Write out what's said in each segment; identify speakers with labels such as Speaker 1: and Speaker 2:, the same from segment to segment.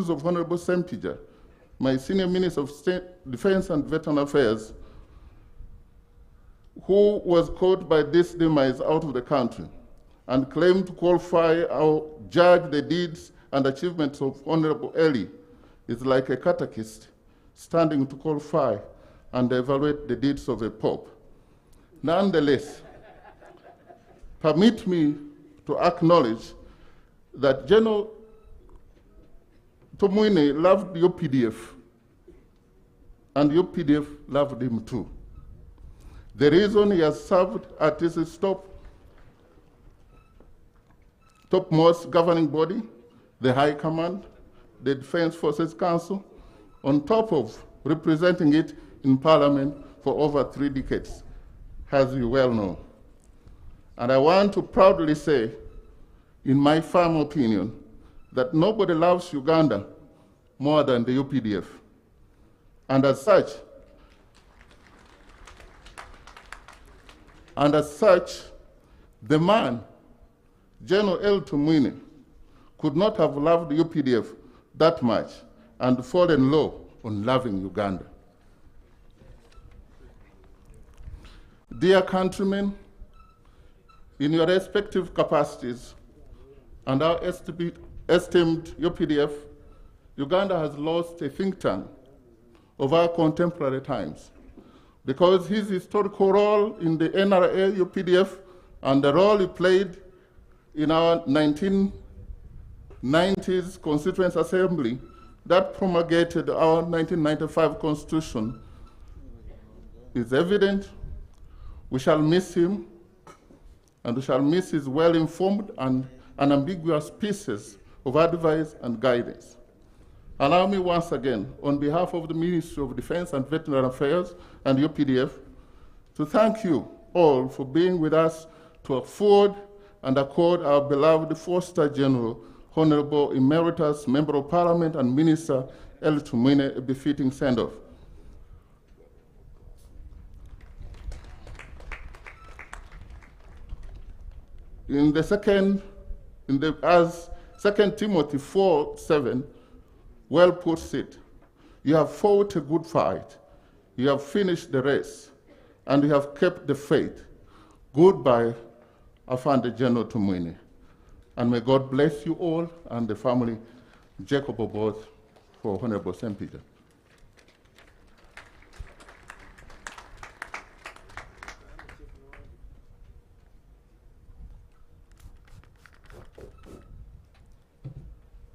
Speaker 1: of Honorable Sempija, my Senior Minister of State Defense and Veteran Affairs, who was caught by this demise out of the country and claimed to qualify or judge the deeds and achievements of Honorable Elly, is like a catechist standing to qualify and evaluate the deeds of a pope. Nonetheless, permit me to acknowledge that General Tumwine loved UPDF, and UPDF loved him too. The reason he has served at his topmost governing body, the High Command, the Defense Forces Council, on top of representing it in Parliament for over 3 decades, as you well know. And I want to proudly say, in my firm opinion, that nobody loves Uganda more than the UPDF. And as such, the man, General Elly Tumwine, could not have loved the UPDF that much and fallen low on loving Uganda. Dear countrymen, in your respective capacities and our esteemed UPDF, Uganda has lost a think tank of our contemporary times, because his historical role in the NRA UPDF and the role he played in our 1990s Constituent Assembly that promulgated our 1995 Constitution is evident. We shall miss him, and we shall miss his well-informed and unambiguous pieces of advice and guidance. Allow me once again, on behalf of the Ministry of Defense and Veteran Affairs and UPDF, to thank you all for being with us to afford and accord our beloved Foster General, Honorable Emeritus Member of Parliament and Minister Elly Tumwine a befitting send-off. As 2 Timothy 4:7 well puts it, you have fought a good fight, you have finished the race, and you have kept the faith. Goodbye, Afande General Tumwine. And may God bless you all and the family, Jacob Oboth, for Honorable Sempija.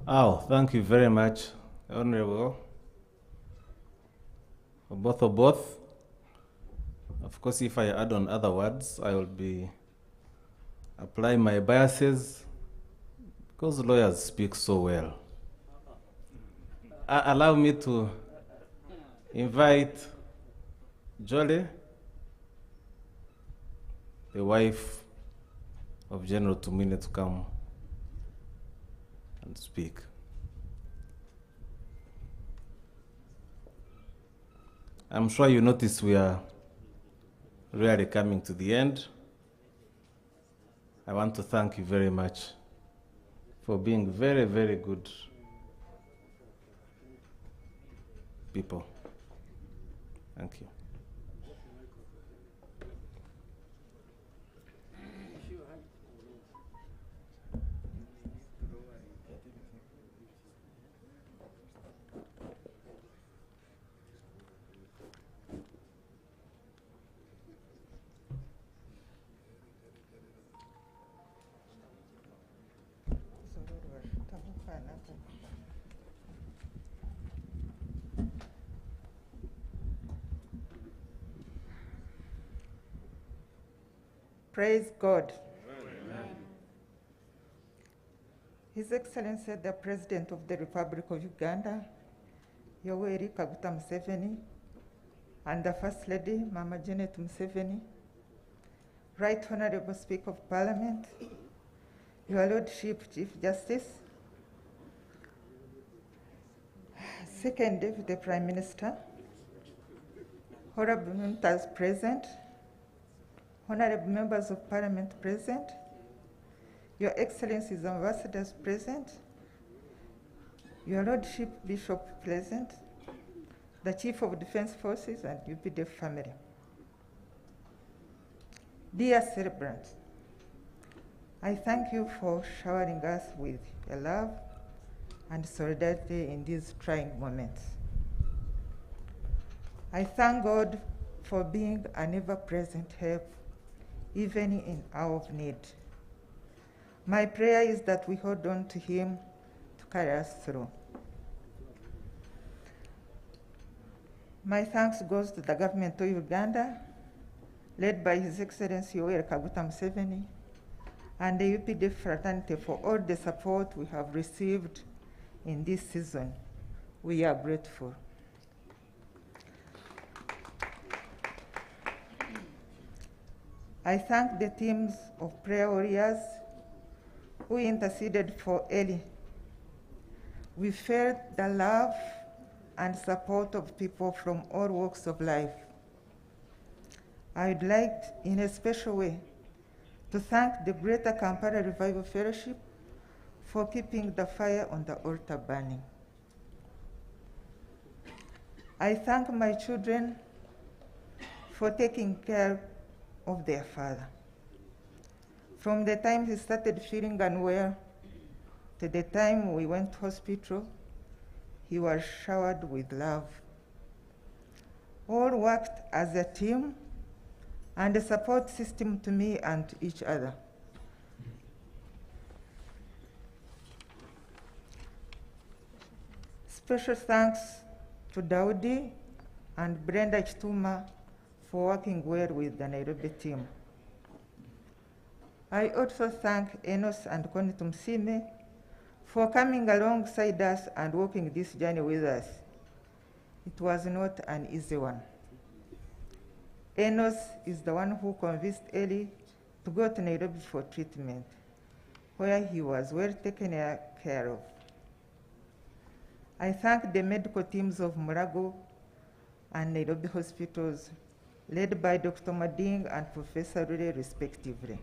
Speaker 2: Oh, thank you very much, Honorable Oboth. Of course, if I add on other words, I will be applying my biases, because lawyers speak so well. Allow me to invite Jolie, the wife of General Tumwine, to come and speak. I'm sure you notice we are really coming to the end. I want to thank you very much for being very, very good people. Thank you.
Speaker 3: Praise God. Amen. His Excellency, the President of the Republic of Uganda, Yoweri Kaguta Museveni, and the First Lady, Mama Janet Museveni, Right Honorable Speaker of Parliament, Your Lordship Chief Justice, Second Deputy Prime Minister, Honorable Ministers present, Honorable Members of Parliament present, Your Excellencies Ambassadors present, Your Lordship, Bishop Pleasant, the Chief of Defense Forces, and UPDF family. Dear celebrants, I thank you for showering us with your love and solidarity in these trying moments. I thank God for being an ever-present help, even in hour of need. My prayer is that we hold on to Him to carry us through. My thanks goes to the government of Uganda, led by His Excellency Yoweri Kaguta Museveni, and the UPDF fraternity for all the support we have received in this season. We are grateful. I thank the teams of prayer warriors who interceded for Elly. We felt the love and support of people from all walks of life. I would like, in a special way, to thank the Greater Kampala Revival Fellowship for keeping the fire on the altar burning. I thank my children for taking care of their father. From the time he started feeling unwell to the time we went to hospital, he was showered with love. All worked as a team and a support system to me and to each other. Special thanks to Daudi and Brenda Chituma for working well with the Nairobi team. I also thank Enos and Connie Tumsime for coming alongside us and walking this journey with us. It was not an easy one. Enos is the one who convinced Elly to go to Nairobi for treatment, where he was well taken care of. I thank the medical teams of Murago and Nairobi hospitals, led by Dr. Mading and Professor Rule, respectively.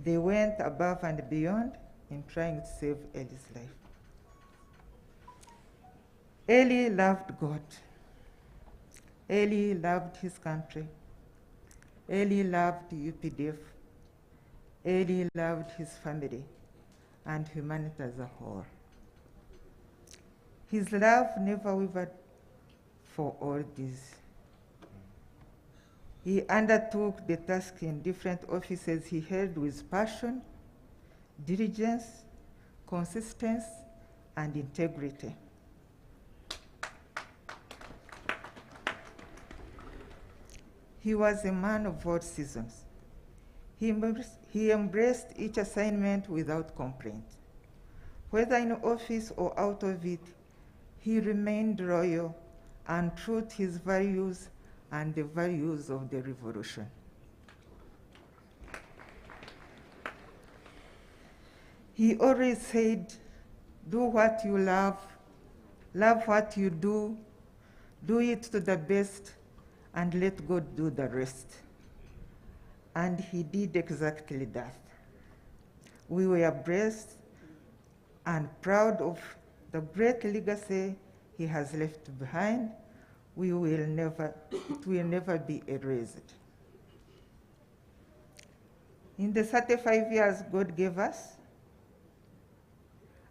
Speaker 3: They went above and beyond in trying to save Elly's life. Elly loved God. Elly loved his country. Elly loved UPDF. Elly loved his family and humanity as a whole. His love never wavered for all these. He undertook the task in different offices he held with passion, diligence, consistency, and integrity. He was a man of all seasons. He embraced each assignment without complaint. Whether in office or out of it, he remained loyal and true to his values and the values of the revolution. He always said, do what you love what you do it to the best, and let God do the rest. And he did exactly that. We were blessed and proud of the great legacy he has left behind. It will never be erased. In the 35 years God gave us,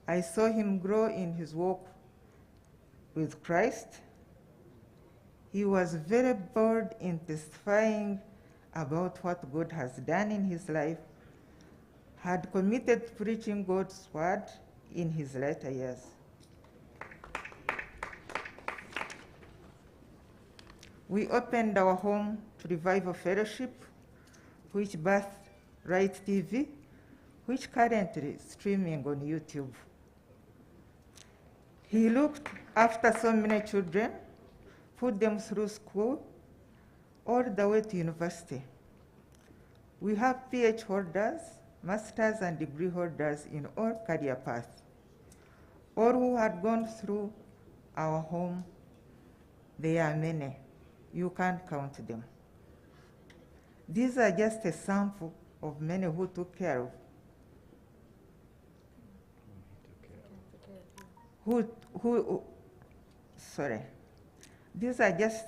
Speaker 3: I saw him grow in his walk with Christ. He was very bold in testifying about what God has done in his life, had committed to preaching God's word in his later years. We opened our home to Revival Fellowship, which birthed Right TV, which currently is streaming on YouTube. He looked after so many children, put them through school, all the way to university. We have PhD holders, master's and degree holders in all career paths. All who had gone through our home, there are many. You can't count them. These are just a sample of many who took care of. who sorry, these are just,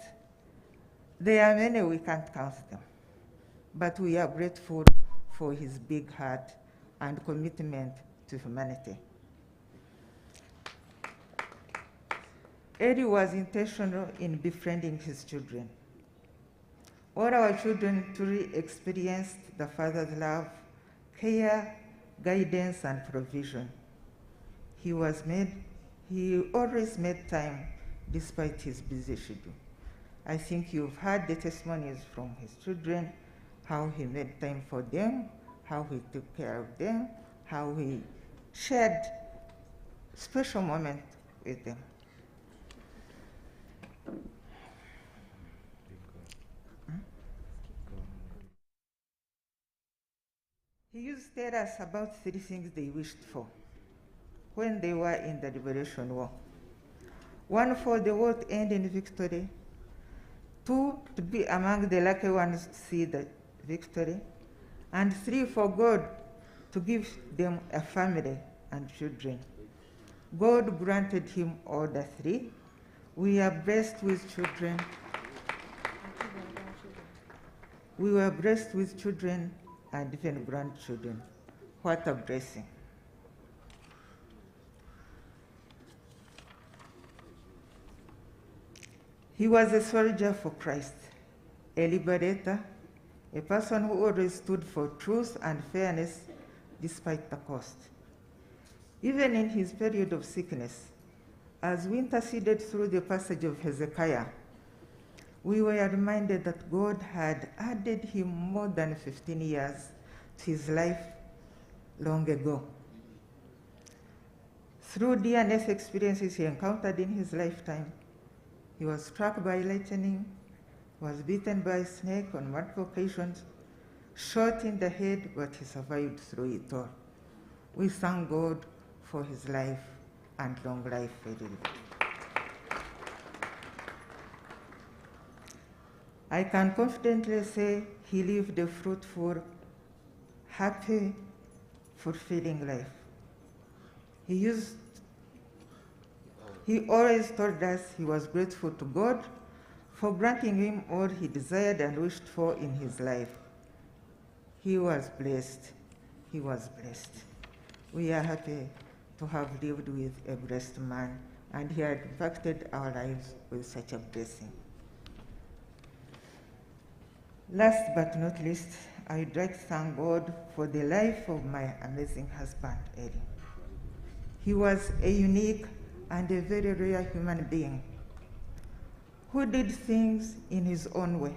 Speaker 3: there are many, we can't count them. But we are grateful for his big heart and commitment to humanity. Elly was intentional in befriending his children. All our children truly experienced the Father's love, care, guidance, and provision. He always made time despite his busy schedule. I think you've heard the testimonies from his children, how he made time for them, how he took care of them, how he shared special moments with them. He used to tell us about 3 things they wished for when they were in the Liberation War. 1, for the war to end in victory. 2, to be among the lucky ones to see the victory. And 3, for God to give them a family and children. God granted him all the 3. We are blessed with children. We were blessed with children and even grandchildren. What a blessing. He was a soldier for Christ, a liberator, a person who always stood for truth and fairness despite the cost. Even in his period of sickness, as we interceded through the passage of Hezekiah, we were reminded that God had added him more than 15 years to his life long ago. Through near-death experiences he encountered in his lifetime, he was struck by lightning, was bitten by a snake on multiple occasions, shot in the head, but he survived through it all. We thank God for his life and long life. I can confidently say he lived a fruitful, happy, fulfilling life. He always told us he was grateful to God for granting him all he desired and wished for in his life. He was blessed. He was blessed. We are happy to have lived with a blessed man, and he had impacted our lives with such a blessing. Last but not least, I would like to thank God for the life of my amazing husband, Elly. He was a unique and a very rare human being who did things in his own way.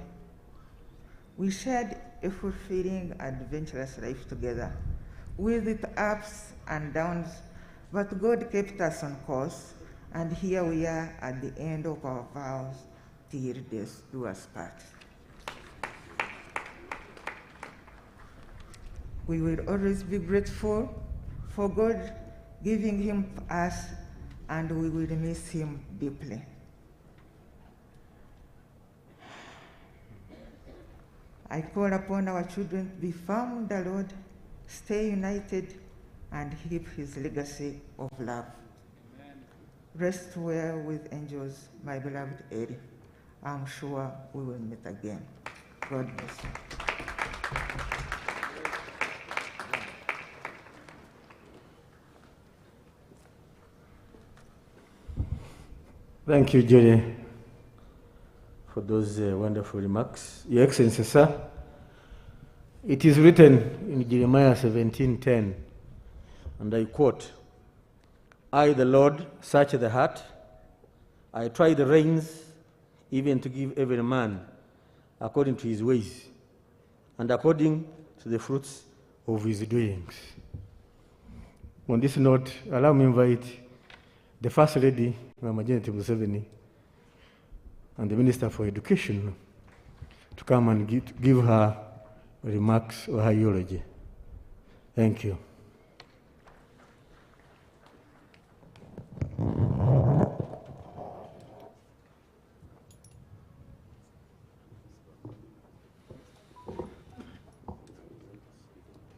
Speaker 3: We shared a fulfilling and adventurous life together, with its ups and downs, but God kept us on course, and here we are at the end of our vows till death do us part. We will always be grateful for God giving him us, and we will miss him deeply. I call upon our children to be firm in the Lord, stay united, and keep his legacy of love. Amen. Rest well with angels, my beloved Elly. I'm sure we will meet again. God bless you.
Speaker 4: Thank you, Julie, for those wonderful remarks. Your Excellency, sir, it is written in Jeremiah 17:10, and I quote, "I, the Lord, search the heart. I try the reins, even to give every man according to his ways, and according to the fruits of his doings." On this note, allow me to invite the First Lady, Mama Janet Museveni, and the Minister for Education to come and give her remarks or her eulogy. Thank you.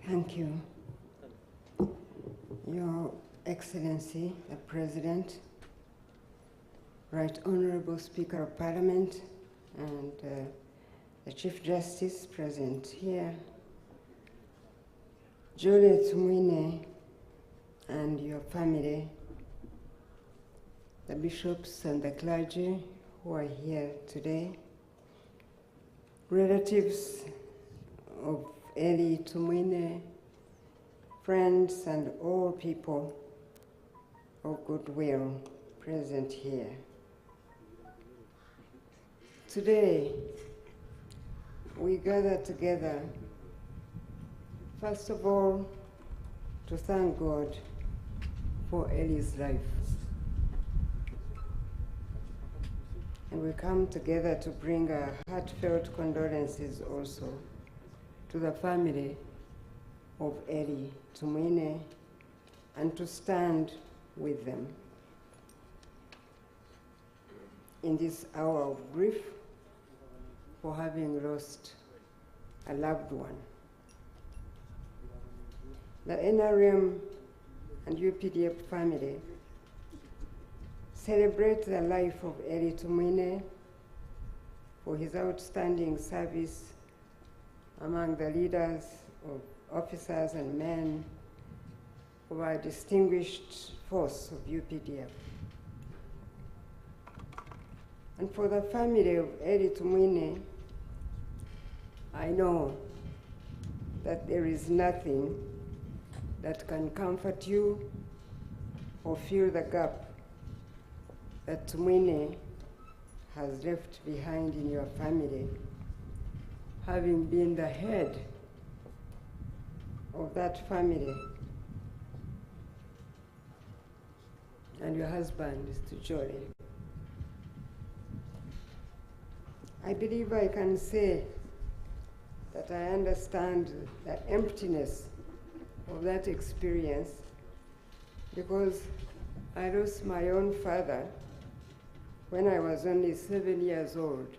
Speaker 5: Thank you. Your Excellency, the President, Right Honorable Speaker of Parliament, and the Chief Justice present here, Elly Tumwine and your family, the bishops and the clergy who are here today, relatives of Elly Tumwine, friends and all people of goodwill present here. Today, we gather together, first of all, to thank God for Elly's life. And we come together to bring our heartfelt condolences also to the family of Elly Tumwine and to stand with them in this hour of grief for having lost a loved one. The NRM and UPDF family celebrate the life of Elly Tumwine for his outstanding service among the leaders of officers and men of our distinguished force of UPDF. And for the family of Elly Tumwine, I know that there is nothing that can comfort you or fill the gap that Tumwine has left behind in your family, having been the head of that family. And your husband is Elly. I believe I can say that I understand the emptiness of that experience because I lost my own father when I was only 7 years old.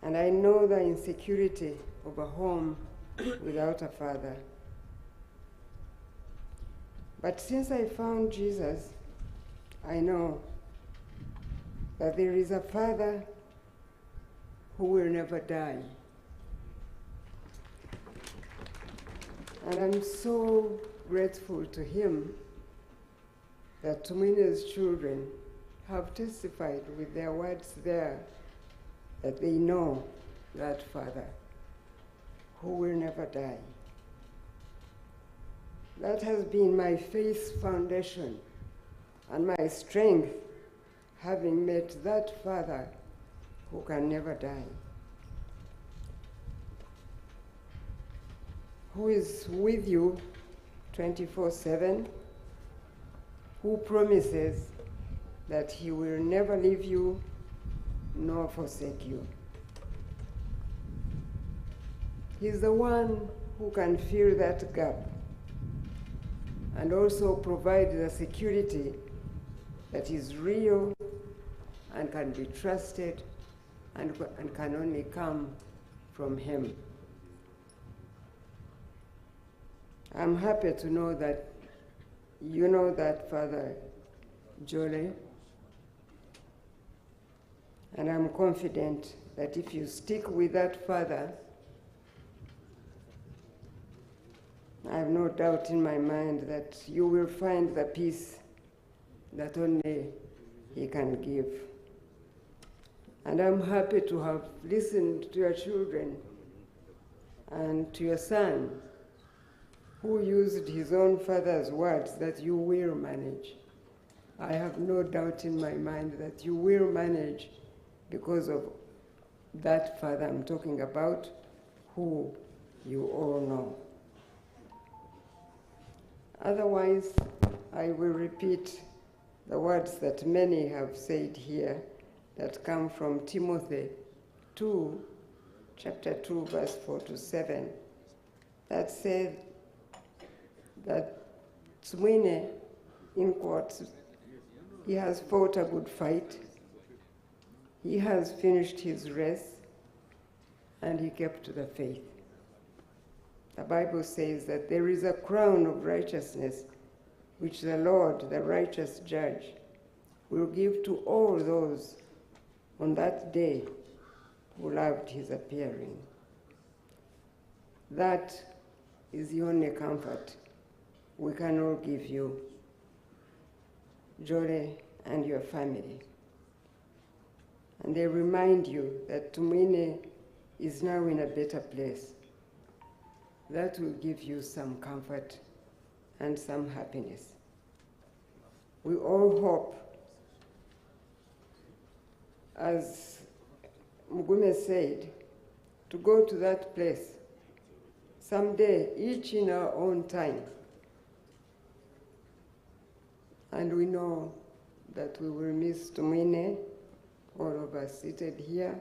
Speaker 5: And I know the insecurity of a home without a father. But since I found Jesus, I know that there is a Father who will never die. And I'm so grateful to him that Tumwine's children have testified with their words there that they know that Father who will never die. That has been my faith foundation and my strength, having met that Father who can never die, who is with you 24/7, who promises that he will never leave you nor forsake you. He's the one who can fill that gap and also provide the security that is real and can be trusted and can only come from him. I'm happy to know that you know that Father Elly, and I'm confident that if you stick with that Father, I have no doubt in my mind that you will find the peace that only he can give. And I'm happy to have listened to your children and to your son, who used his own father's words that you will manage. I have no doubt in my mind that you will manage because of that Father I'm talking about, who you all know. Otherwise, I will repeat the words that many have said here that come from Timothy 2, chapter 2, verse 4 to 7, that said that Tumwine, in quotes, he has fought a good fight, he has finished his race, and he kept the faith. The Bible says that there is a crown of righteousness which the Lord, the righteous judge, will give to all those on that day who loved his appearing. That is the only comfort we can all give you, Jole and your family. And they remind you that Tumwine is now in a better place. That will give you some comfort and some happiness. We all hope, as Mugume said, to go to that place someday, each in our own time. And we know that we will miss Tumwine, all of us seated here,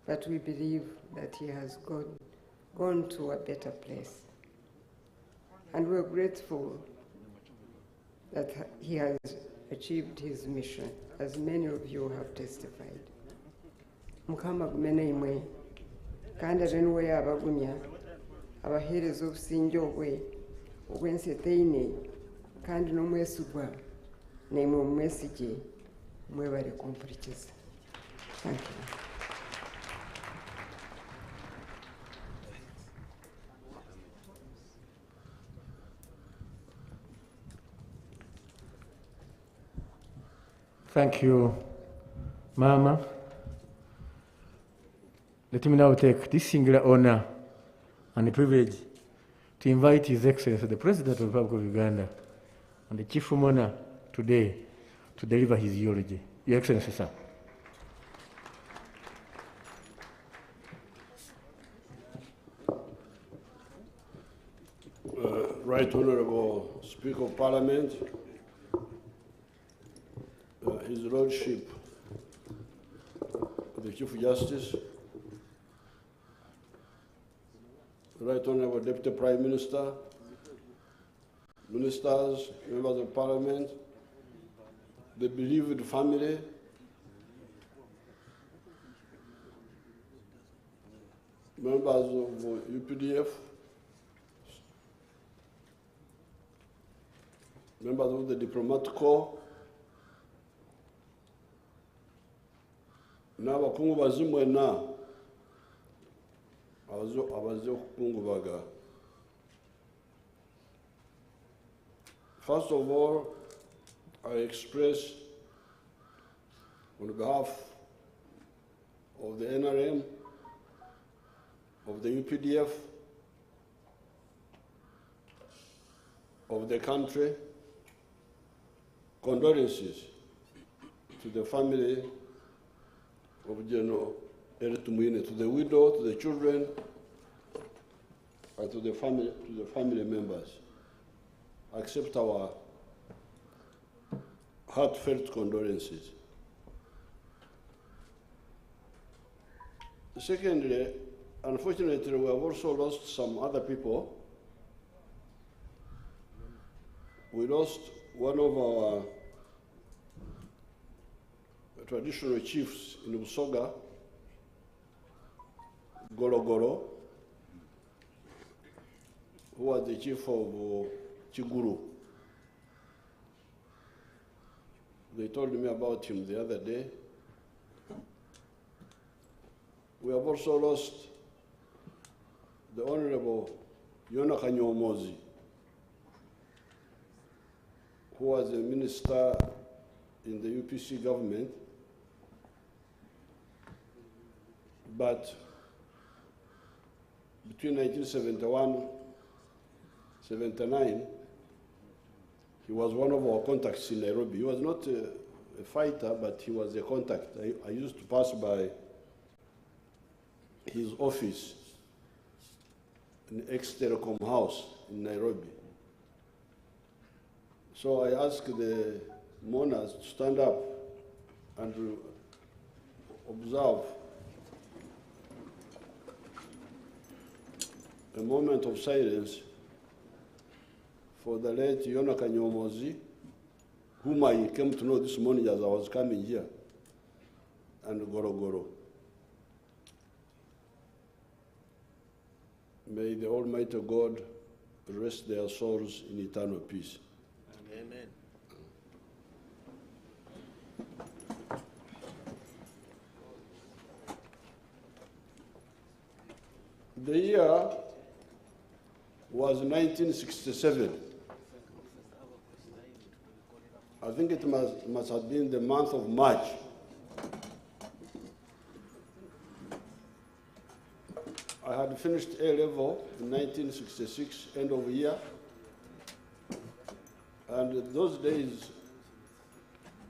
Speaker 5: but we believe that he has gone to a better place. And we're grateful that he has achieved his mission, as many of you have testified. Mukama gumene imwe, kandi ate nuwe abagumya, abaheereza obusinge obw'enseteine, kandi n'omwesigwa, naimwe omumwesige, mwebale kumpurikiza. Thank you.
Speaker 4: Thank you, Mama. Let me now take this singular honor and the privilege to invite His Excellency, the President of the Republic of Uganda, and the Chief Mourner today to deliver his eulogy. Your Excellency, sir.
Speaker 6: Right Honorable Speaker of Parliament, His Lordship, the Chief Justice, Right Honorable Deputy Prime Minister, Ministers, Members of Parliament, the bereaved family, members of UPDF, members of the Diplomatic Corps, n'abakungu bazimwena abaze okukungubaga. First of all, I express on behalf of the NRM, of the UPDF, of the country, condolences to the family of General Elly Tumwine, to the widow, to the children, and to the family members. Accept our heartfelt condolences. Secondly, unfortunately, we have also lost some other people. We lost one of our traditional chiefs in Busoga, Gologoro, who was the chief of Chiguru. They told me about him the other day. We have also lost the Honorable Yona Kanyomozi, who was a minister in the UPC government, but between 1971 79, he was one of our contacts in Nairobi. He was not a fighter, but he was a contact. I used to pass by his office in ex-Telecom House in Nairobi. So I asked the mourners to stand up and to observe a moment of silence for the late Yona Kanyomozi, whom I came to know this morning as I was coming here, and Gorogoro. May the Almighty God rest their souls in eternal peace.
Speaker 4: Amen.
Speaker 6: The year was 1967. I think it must have been the month of March. I had finished A-level in 1966, end of the year. And in those days,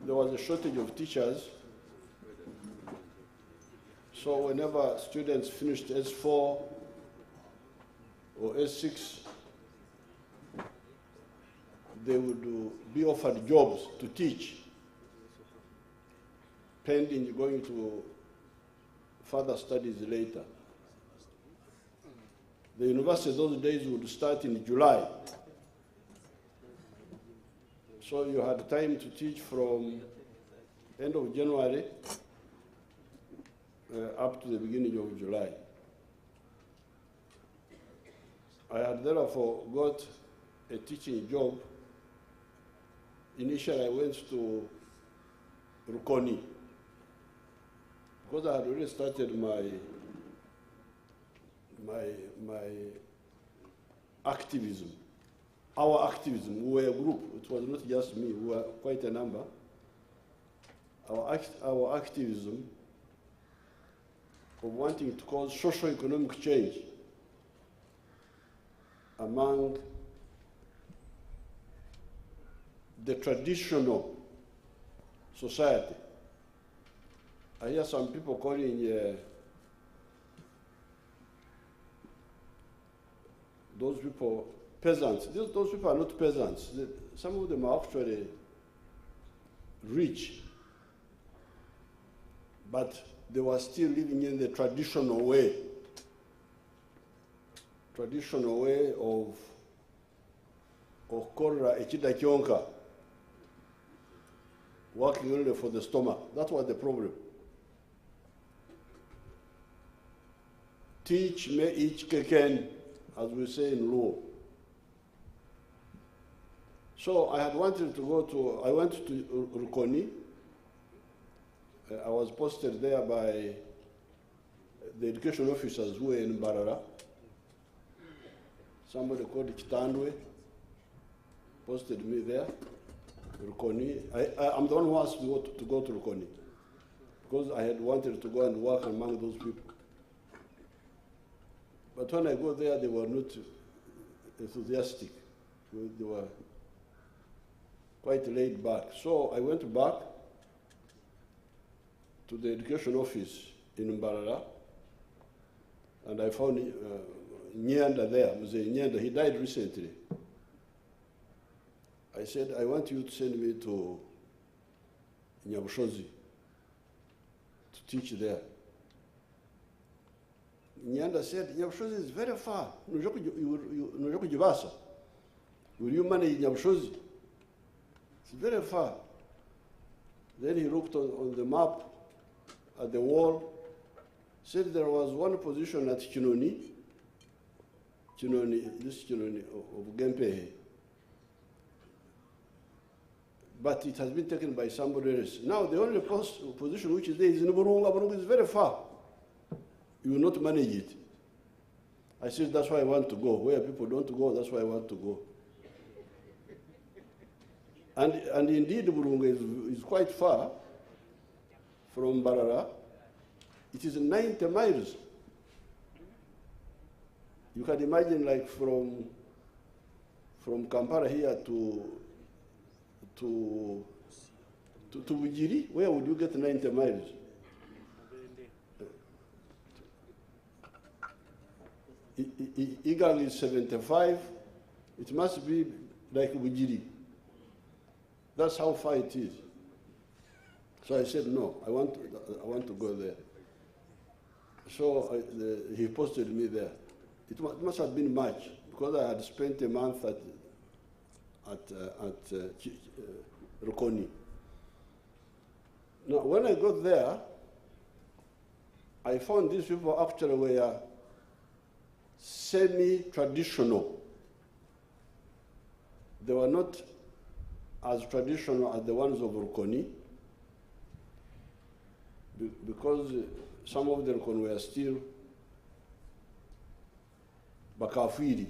Speaker 6: there was a shortage of teachers. So whenever students finished S4 or S6, they would be offered jobs to teach, pending going to further studies later. The university those days would start in July. So you had time to teach from end of January up to the beginning of July. I had therefore got a teaching job. Initially, I went to Rukoni because I had already started my activism. Our activism, we were a group. It was not just me, we were quite a number. Our activism of wanting to cause socio-economic change among the traditional society. I hear some people calling those people peasants. Those people are not peasants. Some of them are actually rich, but they were still living in the traditional way of korra echida kyonka, working only for the stomach. That was the problem. Teach me each keken, as we say in law. So I had wanted to I went to Rukoni. I was posted there by the education officers who were in Mbarara. Somebody called Kitandwe posted me there, Rukoni. I'm the one who asked to go to Rukoni because I had wanted to go and work among those people. But when I go there, they were not enthusiastic. They were quite laid back. So I went back to the education office in Mbarara, and I found Nyanda there, Mzee Nyanda. He died recently. I said, I want you to send me to Nyabushozi to teach there. Nyanda said, Nyabushozi is very far. Will you manage Nyabushozi? It's very far. Then he looked on the map at the wall, said there was one position at Chinoni of Gempehe. But it has been taken by somebody else. Now the only position which is there is in Burunga. Burunga is very far. You will not manage it. I said, that's why I want to go. Where people don't go, that's why I want to go. And indeed, Burunga is quite far from Barara. It is 90 miles. You can imagine, like from Kampala here to Bujiri, where would you get 90 miles? Igang is 75. It must be like Bujiri. That's how far it is. So I said, no, I want to go there. So he posted me there. It must have been March, because I had spent a month at Rukoni. Now, when I got there, I found these people actually were semi-traditional. They were not as traditional as the ones of Rukoni, because some of the Rukoni were still Bakafiri,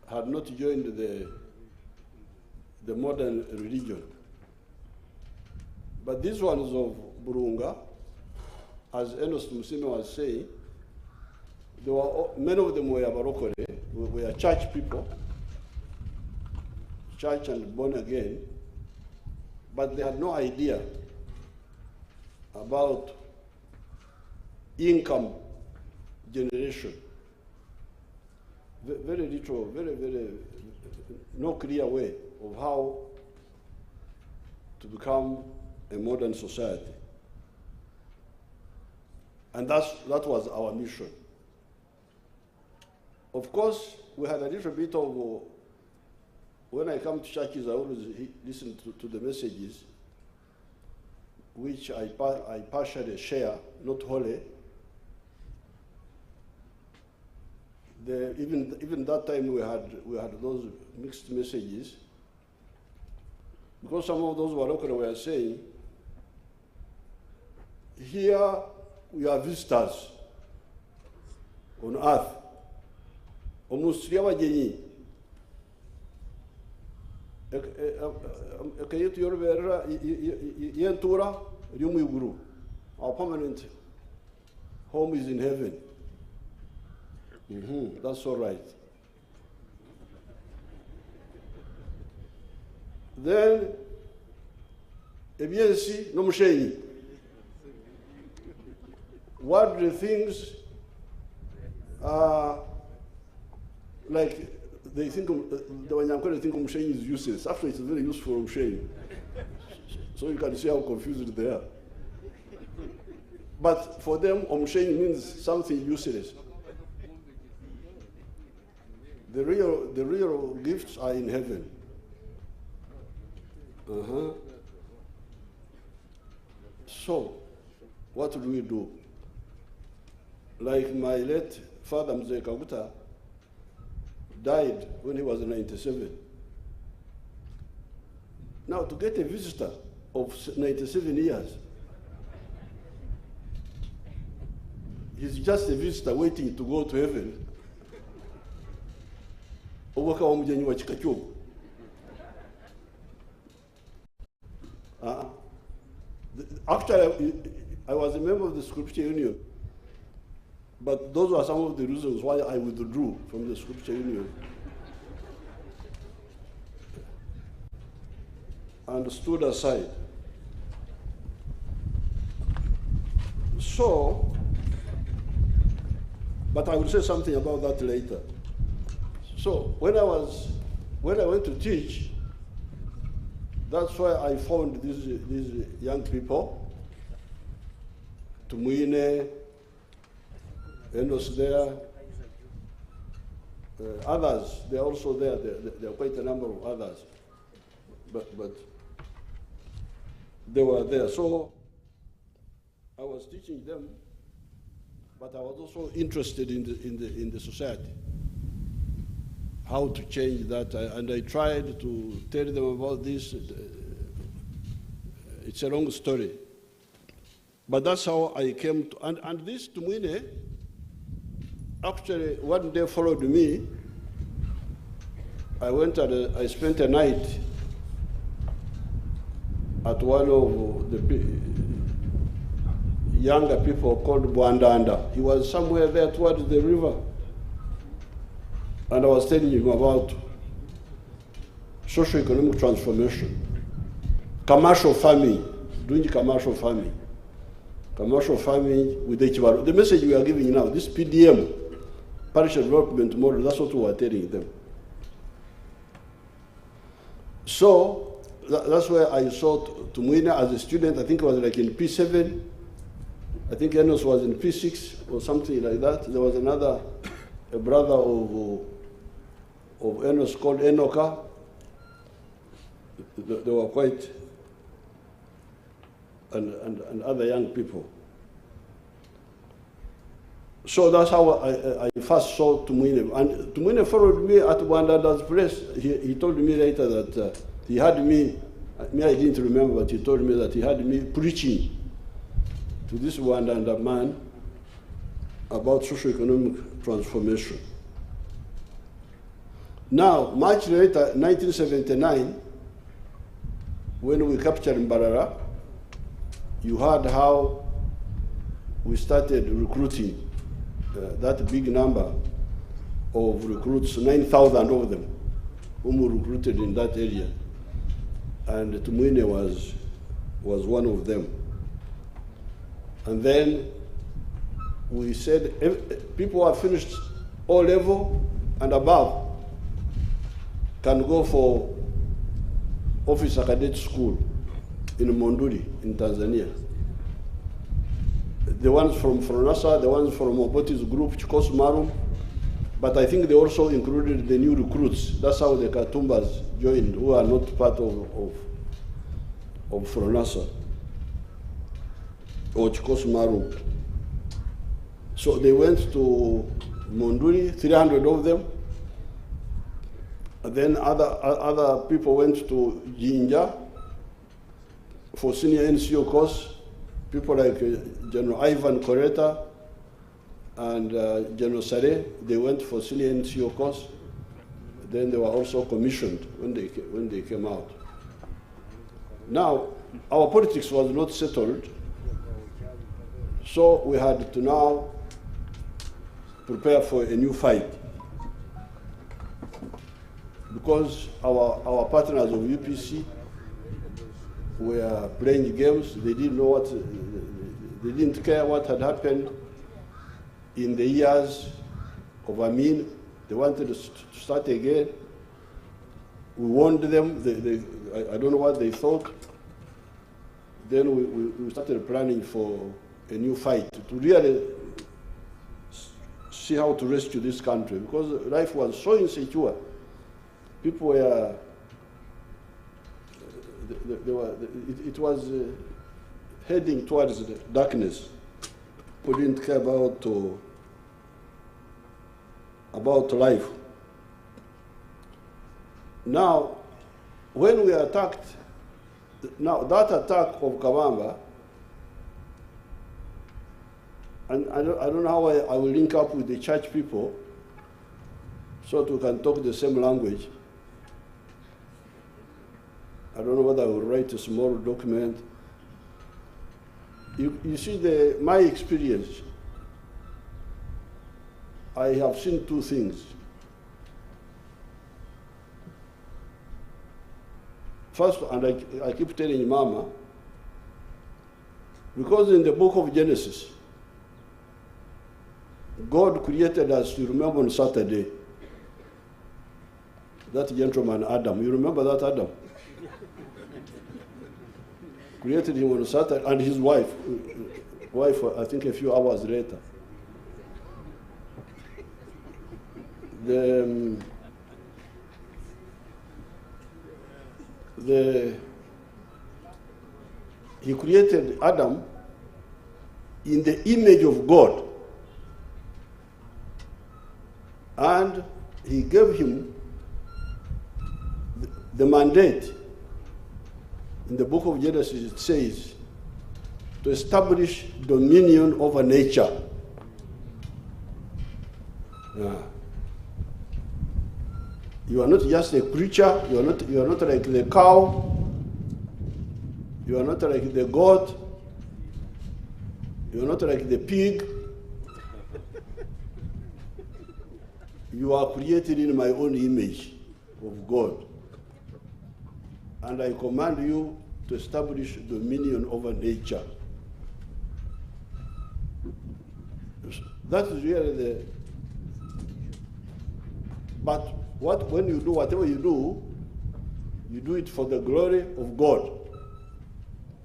Speaker 6: had not joined the modern religion. But these ones of Burunga, as Enos Musime was saying, many of them were Barokore, were church people, church and born again, but they had no idea about income generation. Very little, very, no clear way of how to become a modern society. And that was our mission. Of course, we had a little bit of, when I come to churches, I always listen to the messages, which I partially share, not wholly. Even that time we had those mixed messages, because some of those Warokore were saying, here we are visitors on earth. Almost abagenyi. Akayetu yorobera yentura ryumwiguru. Our permanent home is in heaven. That's all right. Then, ebiensi no mushenyi. Worldly things are like they think the Wanyankore think mushenyi is useless. Actually, it's very useful mushenyi. So you can see how confused they are. But for them, mushenyi means something useless. The real gifts are in heaven. So, what do we do? Like my late father, Mzee Kaguta, died when he was 97. Now, to get a visitor of 97 years, he's just a visitor waiting to go to heaven. Actually, I was a member of the Scripture Union, but those were some of the reasons why I withdrew from the Scripture Union and stood aside. So, but I will say something about that later. So when I went to teach, that's why I found these young people, Tumwine, Enos there, others, they're also there. There are quite a number of others, but they were there. So I was teaching them, but I was also interested in the society, how to change that, and I tried to tell them about this. It's a long story, but that's how I came to, and this Tumwine actually one day followed me. I went and I spent a night at one of the younger people called Bwandanda. He was somewhere there towards the river. And I was telling him about socio-economic transformation, commercial farming, doing commercial farming with Echibaro. The message we are giving now, this PDM, Parish Development Model, that's what we are telling them. So that's where I saw Tumwine as a student. I think it was like in P7. I think Enos was in P6 or something like that. There was a brother of Enos called Enoka. They were quite, and other young people. So that's how I first saw Tumwine. And Tumwine followed me at Wandanda's place. He told me later that he had me, I didn't remember, but he told me that he had me preaching to this Wandanda man about socio-economic transformation. Now, much later, 1979, when we captured Mbarara, you heard how we started recruiting that big number of recruits, 9,000 of them, whom we recruited in that area. And Tumwine was one of them. And then we said, people who have finished O level and above can go for officer cadet school in Monduli, in Tanzania. The ones from Fronasa, the ones from Obote's group, Chikos Marum, but I think they also included the new recruits. That's how the Katumbas joined, who are not part of Fronasa or Chikos Marum. So they went to Monduli, 300 of them. And then other people went to Jinja for senior NCO course. People like General Ivan Koreta and General Sare, they went for senior NCO course. Then they were also commissioned when they came out. Now, our politics was not settled, so we had to now prepare for a new fight. Because our partners of UPC were playing games, they didn't care what had happened in the years of Amin. They wanted to start again. We warned them, I don't know what they thought. Then we started planning for a new fight to really see how to rescue this country, because life was so insecure. People were, it was heading towards the darkness. People didn't care about life. Now, when we attacked, now that attack of Kabamba, and I don't know how I will link up with the church people so that we can talk the same language. I don't know whether I will write a small document. You see, my experience, I have seen two things. First, and I keep telling Mama, because in the book of Genesis, God created us, you remember on Saturday, that gentleman Adam, you remember that Adam? Created him on Saturday, and his wife, I think a few hours later. He created Adam in the image of God, and he gave him the mandate. In the book of Genesis, it says, to establish dominion over nature. You are not just a creature, you are not like the cow, you are not like the goat, you are not like the pig. You are created in my own image of God. And I command you to establish dominion over nature. That is really but when you do whatever you do it for the glory of God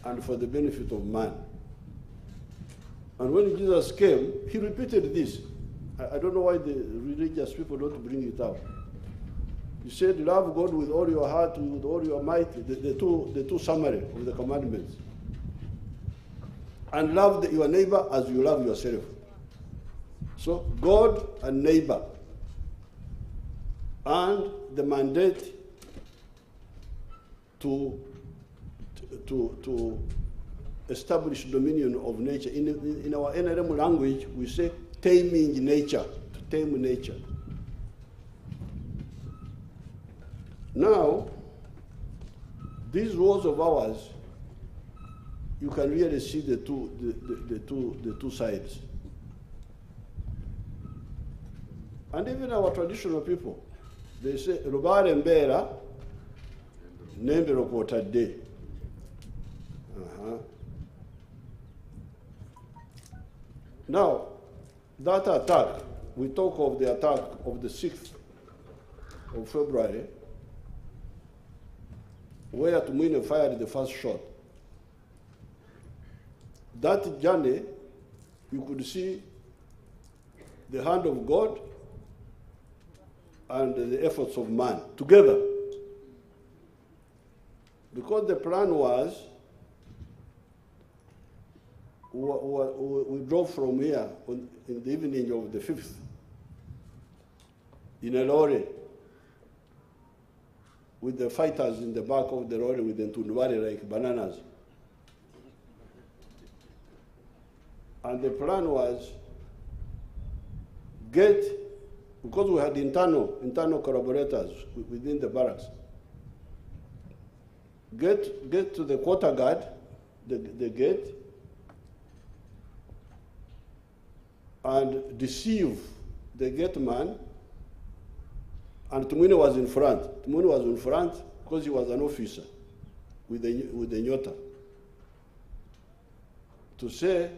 Speaker 6: and for the benefit of man. And when Jesus came, he repeated this. I don't know why the religious people don't bring it out. He said, love God with all your heart, with all your might, the two summary of the commandments. And love your neighbor as you love yourself. So God and neighbor, and the mandate to establish dominion of nature. In our NRM language, we say taming nature, to tame nature. Now, these wars of ours, you can really see the two sides. And even our traditional people, they say, Rubare mbera, nembero kwotadde. Now, that attack, we talk of the attack of the 6th of February, where Tumwine fired the first shot. That journey, you could see the hand of God and the efforts of man together. Because the plan was, we drove from here in the evening of the 5th in a lorry with the fighters in the back of the lorry with the tundwari like bananas. And the plan was because we had internal collaborators within the barracks, get to the quarter guard, the gate, and deceive the gate man. And Tumwine was in front. Tumwine was in front because he was an officer with the Nyota. To say,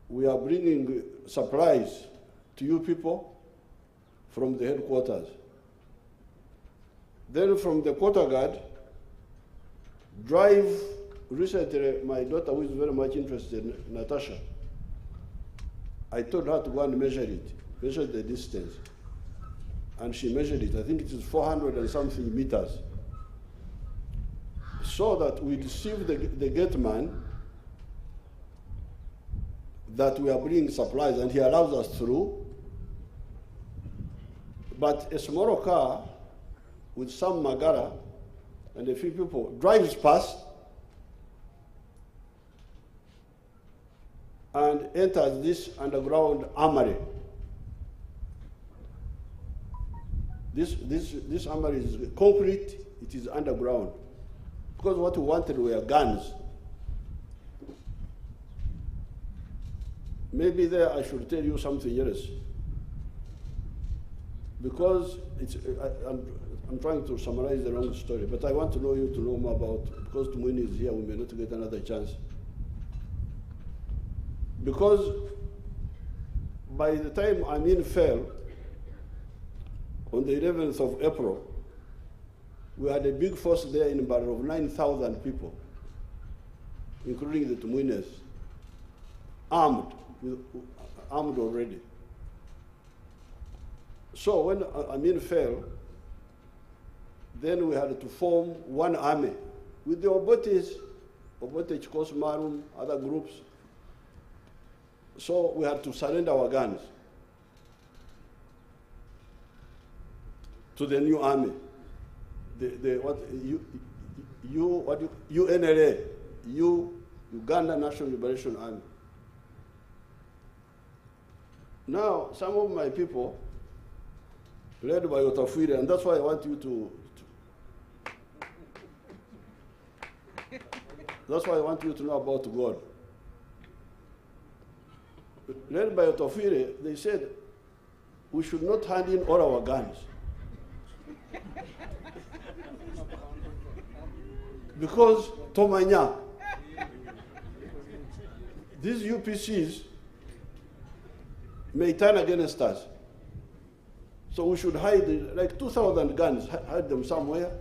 Speaker 6: we are bringing supplies to you people from the headquarters. Then from the quarter guard, drive, recently my daughter who is very much interested, Natasha, I told her to go and measure the distance. And she measured it. I think it is 400 and something meters. So that we deceive the gate man that we are bringing supplies and he allows us through. But a small car with some magara and a few people drives past and enters this underground armory. This armory is concrete, it is underground. Because what we wanted were guns. Maybe there I should tell you something else. Because I'm trying to summarize the wrong story, but I want to know you to know more about, because Tumwine is here, we may not get another chance. Because by the time Amin fell, on the 11th of April, we had a big force there in Barra of 9,000 people, including the Tumwines, armed already. So when Amin fell, then we had to form one army with the Obotes, Chikos Marum, other groups. So we had to surrender our guns to the new army, UNLA, Uganda National Liberation Army. Now, some of my people, led by Otafwire, and that's why I want you that's why I want you to know about God. Led by Otafwire, they said, we should not hand in all our guns. Because Tomanya, these UPCs may turn against us. So we should hide, like 2,000 guns, hide them somewhere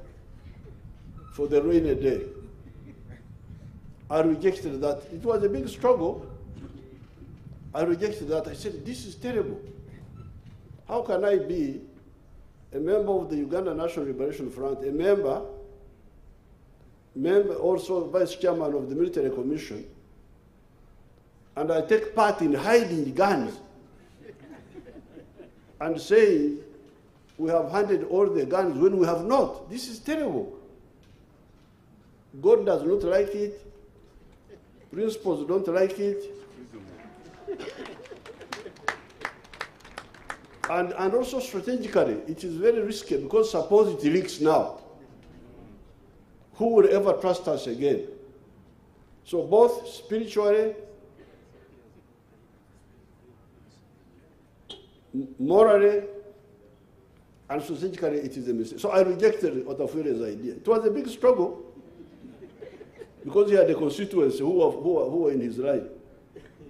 Speaker 6: for the rainy day. I rejected that. It was a big struggle. I rejected that. I said, this is terrible. How can I be a member of the Uganda National Liberation Front, a member also vice chairman of the military commission, and I take part in hiding guns and saying we have handed all the guns when we have not. This is terrible. God does not like it. Principals don't like it. And also strategically, it is very risky because suppose it leaks now. Who will ever trust us again? So both spiritually, morally, and strategically, it is a mistake. So I rejected Otafuire's idea. It was a big struggle because he had a constituency who were in his line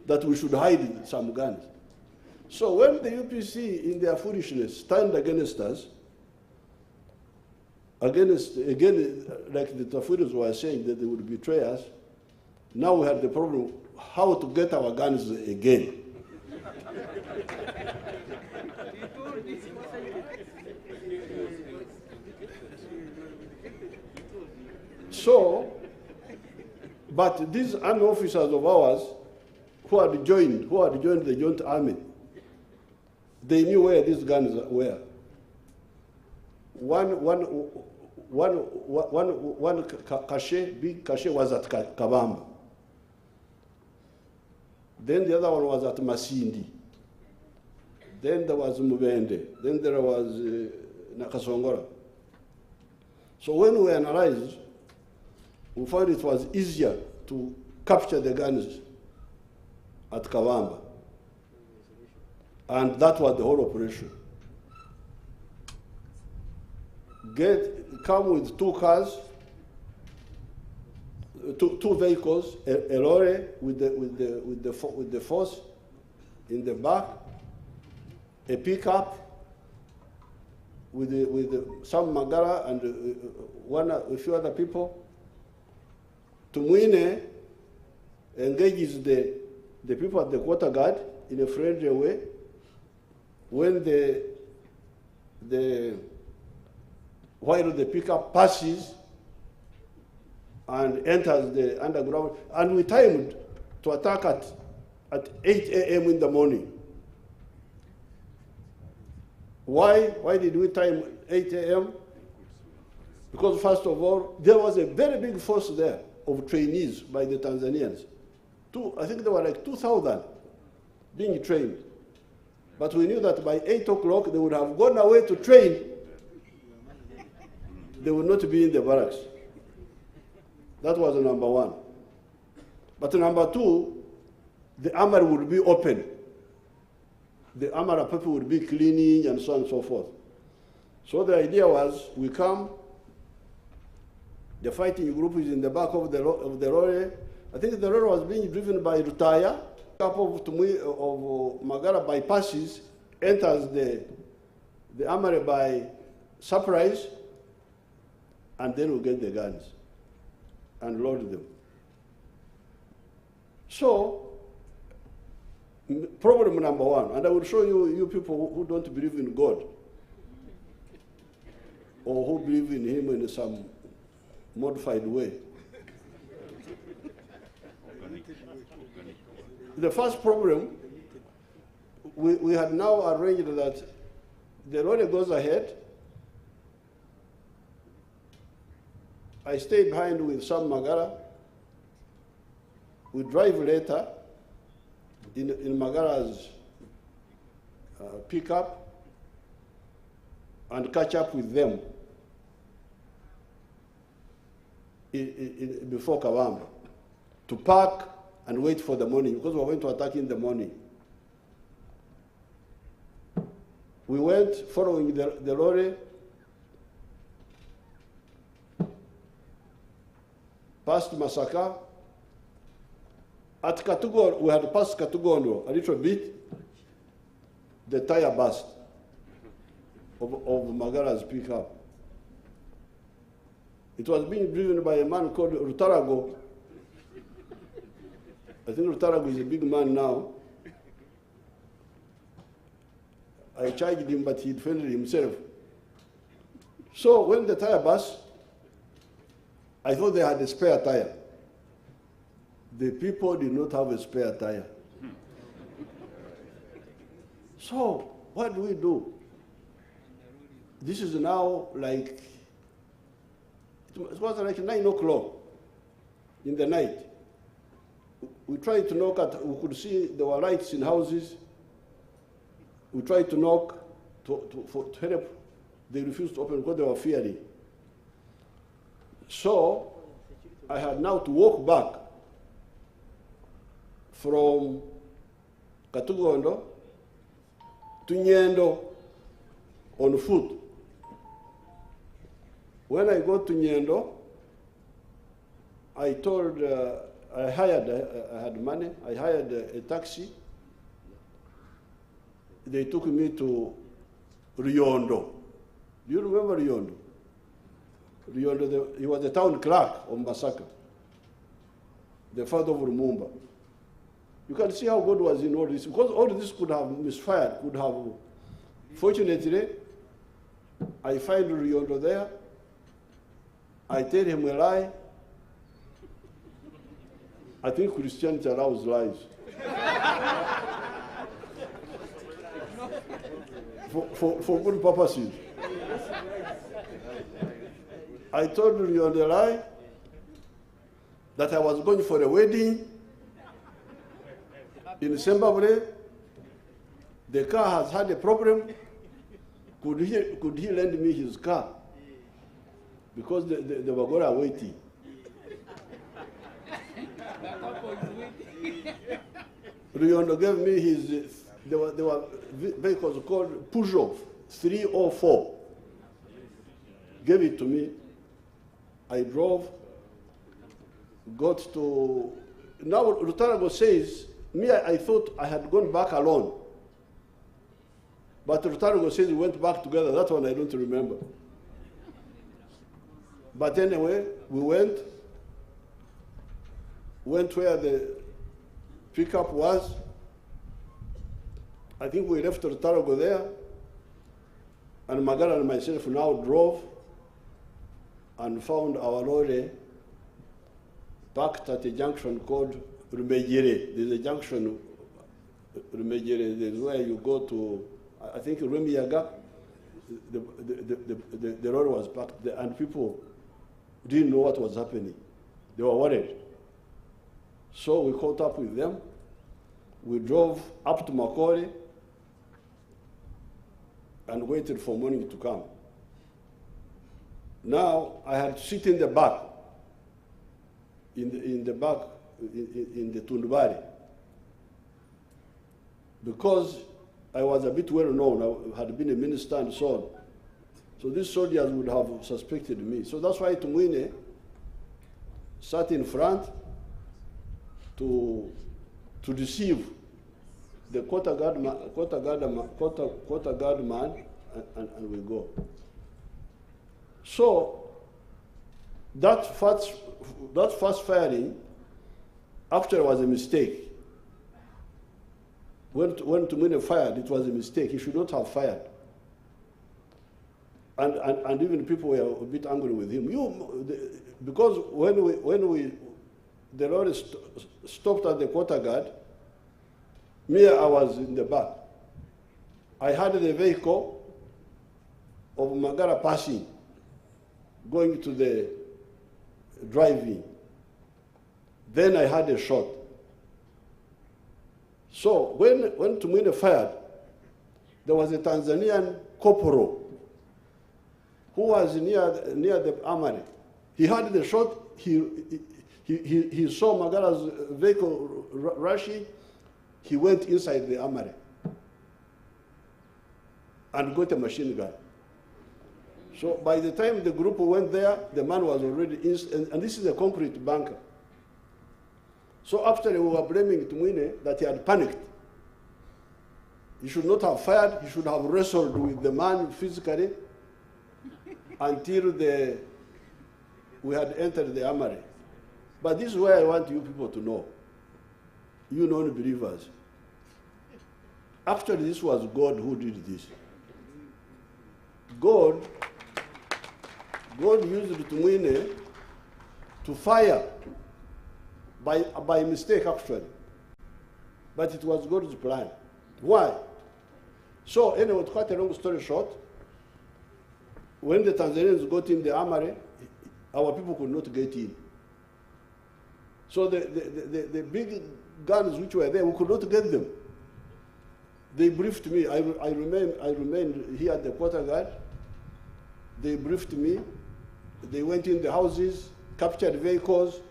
Speaker 6: that we should hide some guns. So when the UPC, in their foolishness, stand against us, again, like the Tafuires were saying that they would betray us, now we had the problem how to get our guns again. So, but these army officers of ours who had joined the joint army, they knew where these guns were. One cache, big cache was at Kabamba. Then the other one was at Masindi. Then there was Mubende. Then there was Nakasongora. So when we analyzed, we found it was easier to capture the guns at Kabamba. And that was the whole operation. Come with 2 cars, two vehicles, a lorry with the force in the back, a pickup with some Magara and a few other people. Tumwine engages the people at the quarter guard in a friendly way. When while the pickup passes and enters the underground, and we timed to attack at 8 a.m. in the morning. Why did we time 8 a.m.? Because first of all, there was a very big force there of trainees by the Tanzanians. I think there were like 2,000 being trained. But we knew that by 8 o'clock they would have gone away to train. They would not be in the barracks. That was number one. But number two, the armory would be open. The armory people would be cleaning and so on and so forth. So the idea was, we come, the fighting group is in the back of the lorry. I think the lorry was being driven by Rutaya. A couple of Magara bypasses, enters the armory by surprise, and then we get the guns and load them. So, problem number one, and I will show you people who don't believe in God, or who believe in him in some modified way. The first problem, we had now arranged that the lorry goes ahead. I stay behind with some Magara. We drive later in Magara's pickup and catch up with them before Kabamba to park and wait for the morning, because we were going to attack in the morning. We went following the lorry, past Masaka. At Katugondo, we had passed Katugondo a little bit. The tire burst of Magara's pickup. It was being driven by a man called Rutarago. I think Rutarago is a big man now. I charged him, but he defended himself. So when the tire burst, I thought they had a spare tire. The people did not have a spare tire. So what do we do? This is now like, it was like 9 o'clock in the night. We tried to knock at, we could see there were lights in houses. We tried to knock to help. They refused to open because they were fearing. So I had now to walk back from Katugondo to Nyendo on foot. When I got to Nyendo, I told, I had money, I hired a taxi. They took me to Riondo. Do you remember Riondo? Riondo, he was the town clerk of Masaka, the father of Lumumba. You can see how God was in all this, because all this could have misfired, could have. Fortunately, I find Riondo there. I tell him a lie. I think Christianity allows lies. for good purposes. I told Riondo a lie that I was going for a wedding in Zimbabwe. The car has had a problem. Could he lend me his car? Because they were going to waiting. Riondo gave me his, there were vehicles called Peugeot 304. Gave it to me. I drove, got to, now Rutarago says, I thought I had gone back alone. But Rutarago says we went back together. That one I don't remember. But anyway, we went where the pickup was. I think we left Rutarago there, and Magara and myself now drove and found our lorry parked at a junction called Rumejere. There's a junction, Rumejere, there's where you go to, I think Rumiyaga, the lorry was parked there, and people didn't know what was happening. They were worried. So we caught up with them. We drove up to Makore and waited for morning to come. Now I had to sit in the back, in the Tundubari, because I was a bit well known. I had been a minister and so on. So these soldiers would have suspected me. So that's why Tumwine sat in front to deceive the quarter guard man, and we go. So that first firing actually was a mistake. When Tumwine fired, it was a mistake. He should not have fired. And even people were a bit angry with him. Because when the lorry stopped at the quarter guard, me, I was in the back. I had the vehicle of Magara passing, going to the drive-in. Then I had a shot. So when Tumwine fired, there was a Tanzanian corporal who was near the armory. He had the shot. He saw Magara's vehicle rushing. He went inside the armory and got a machine gun. So by the time the group went there, the man was already in, and this is a concrete bunker. So after we were blaming Tumwine that he had panicked. He should not have fired. He should have wrestled with the man physically until we had entered the armory. But this is where I want you people to know, you non-believers. Actually, this was God who did this. God used Tumwine to fire by mistake, actually. But it was God's plan. Why? So anyway, to cut a long story short, when the Tanzanians got in the armory, our people could not get in. So the big guns which were there, we could not get them. They briefed me. I remained here at the quarter guard. They briefed me. They went in the houses, captured vehicles,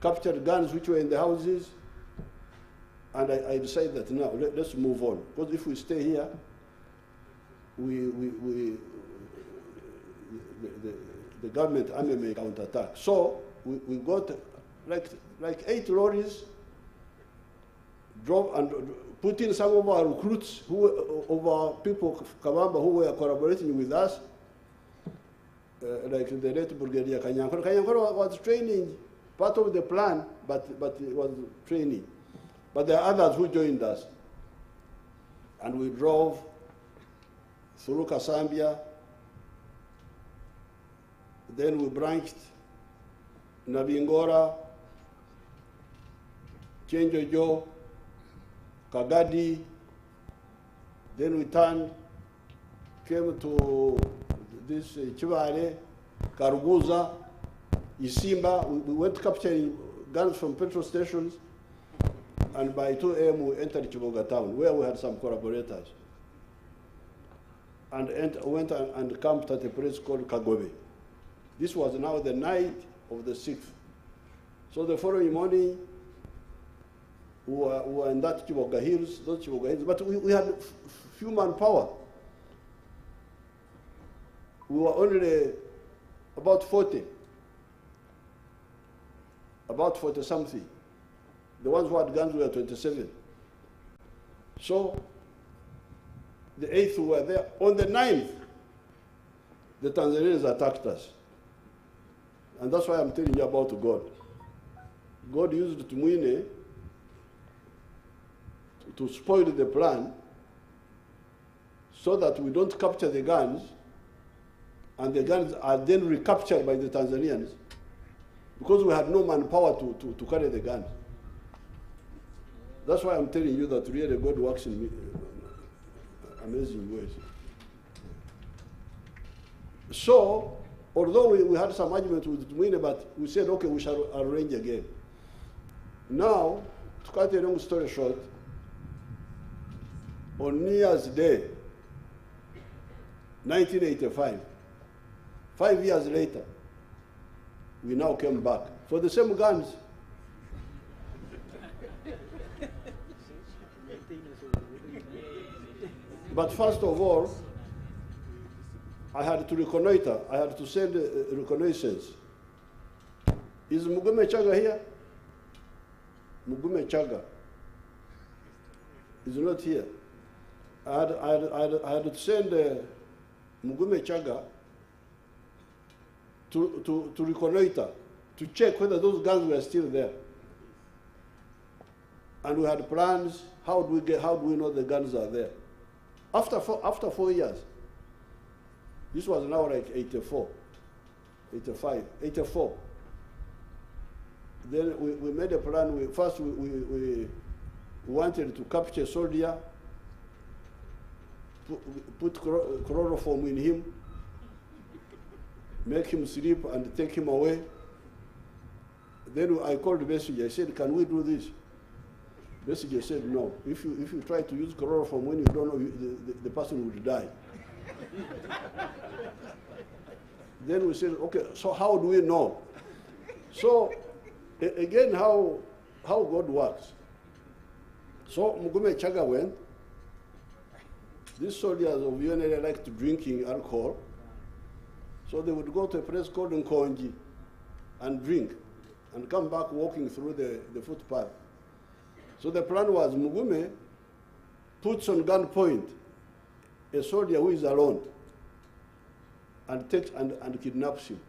Speaker 6: captured guns which were in the houses. And I decided that now, let's move on. Because if we stay here, the government army may counterattack. So we got like 8 lorries, drove and put in some of our recruits, of our people, Kabamba, who were collaborating with us, like the late Brigadier Kanyankoro. Kanyankoro was training, part of the plan, but it was training. But there are others who joined us. And we drove through Kasambia. Then we branched Nabingora, Chenjojo, Kagadi. Then we turned, came to this Chivare, Karuguza, Isimba. We went capturing guns from petrol stations. And by 2 a.m. we entered Chiboga town, where we had some collaborators. And went and camped at a place called Kagobe. This was now the night of the 6th. So the following morning, we were in that Chiboga Hills, those Chiboga Hills, but we had few manpower. We were only about 40 something. The ones who had guns were 27. So the 8th were there. On the 9th, the Tanzanians attacked us. And that's why I'm telling you about God. God used Tumwine to spoil the plan so that we don't capture the guns, and the guns are then recaptured by the Tanzanians because we had no manpower to carry the guns. That's why I'm telling you that really God works in amazing ways. So, although we had some argument with Tumwine, but we said, okay, we shall arrange again. Now, to cut a long story short, on New Year's Day, 1985, 5 years later, we now came back for the same guns. But first of all, I had to reconnoiter. I had to send reconnaissance. Is Mugume Chaga here? Mugume Chaga is not here. I had to send Mugume Chaga to reconnoiter, to check whether those guns were still there. And we had plans. How do we know the guns are there? After 4 years, this was now like 84, 85, 84. Then we made a plan. First we wanted to capture a soldier, put chloroform in him, make him sleep and take him away. Then I called the messenger. I said, can we do this? The messenger said, no. If you try to use chloroform when you don't know, the person would die. Then we said, okay, so how do we know? So again, how God works. So Mugume Chaga went. These soldiers of UNLA liked drinking alcohol. So they would go to a place called Nkonji and drink and come back walking through the footpath. So the plan was Mugume puts on gunpoint a soldier who is alone and takes and kidnaps him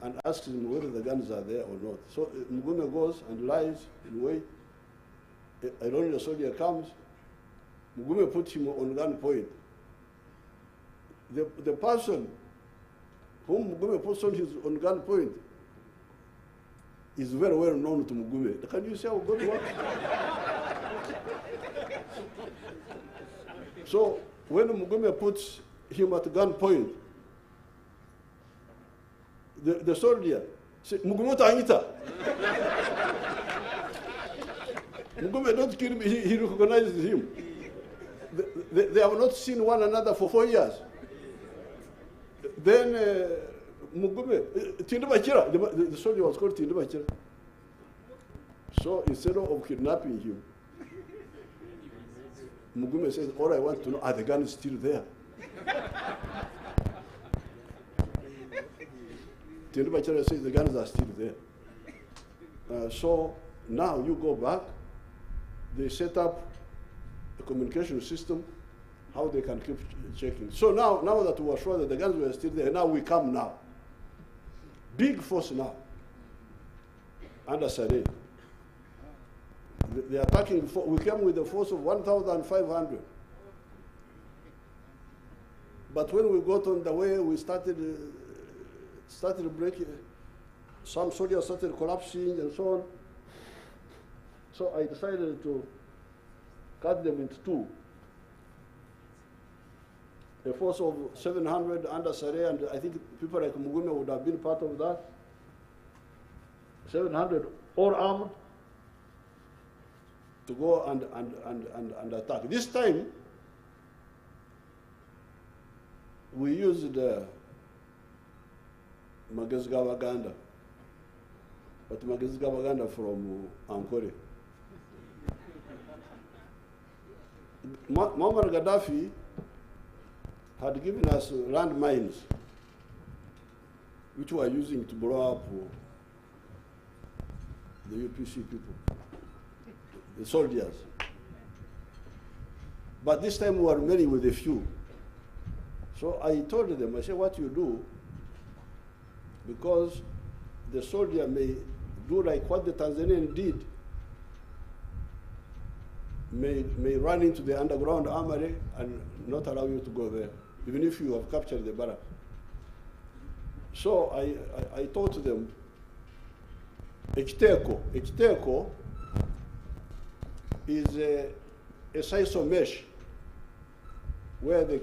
Speaker 6: and asks him whether the guns are there or not. So Mugume goes and lies in wait. A lonely soldier comes. Mugume puts him on gunpoint. The person whom Mugume puts on gunpoint is very well known to Mugume. Can you see how God works? So when Mugume puts him at gunpoint, the soldier said, Mugume Tangita. Mugume don't kill him, he recognizes him. They have not seen one another for 4 years. Then Mugume, Tindabachira, the soldier was called Tindabachira. So instead of kidnapping him, Mugume says, all I want to know, are the guns still there? Tindabachira says, the guns are still there. So now you go back, they set up a communication system, how they can keep checking. So now that we are sure that the guns were still there, now we come now. Big force now, under Sare. They are attacking, we came with a force of 1,500. But when we got on the way, we started breaking, some soldiers started collapsing and so on. So I decided to cut them into two. A force of 700 under Sare, and I think people like Mugume would have been part of that. 700 all armed to go and attack. This time, we used Magazgawaganda, but Magazgawaganda from Ankole. Muammar Gaddafi had given us landmines, which we are using to blow up the UPC people, the soldiers. But this time we were many with a few. So I told them, I said, what you do, because the soldier may do like what the Tanzanian did, may run into the underground armory and not allow you to go there, even if you have captured the barrack. So I told them, Ekiteko is a sisal mesh where they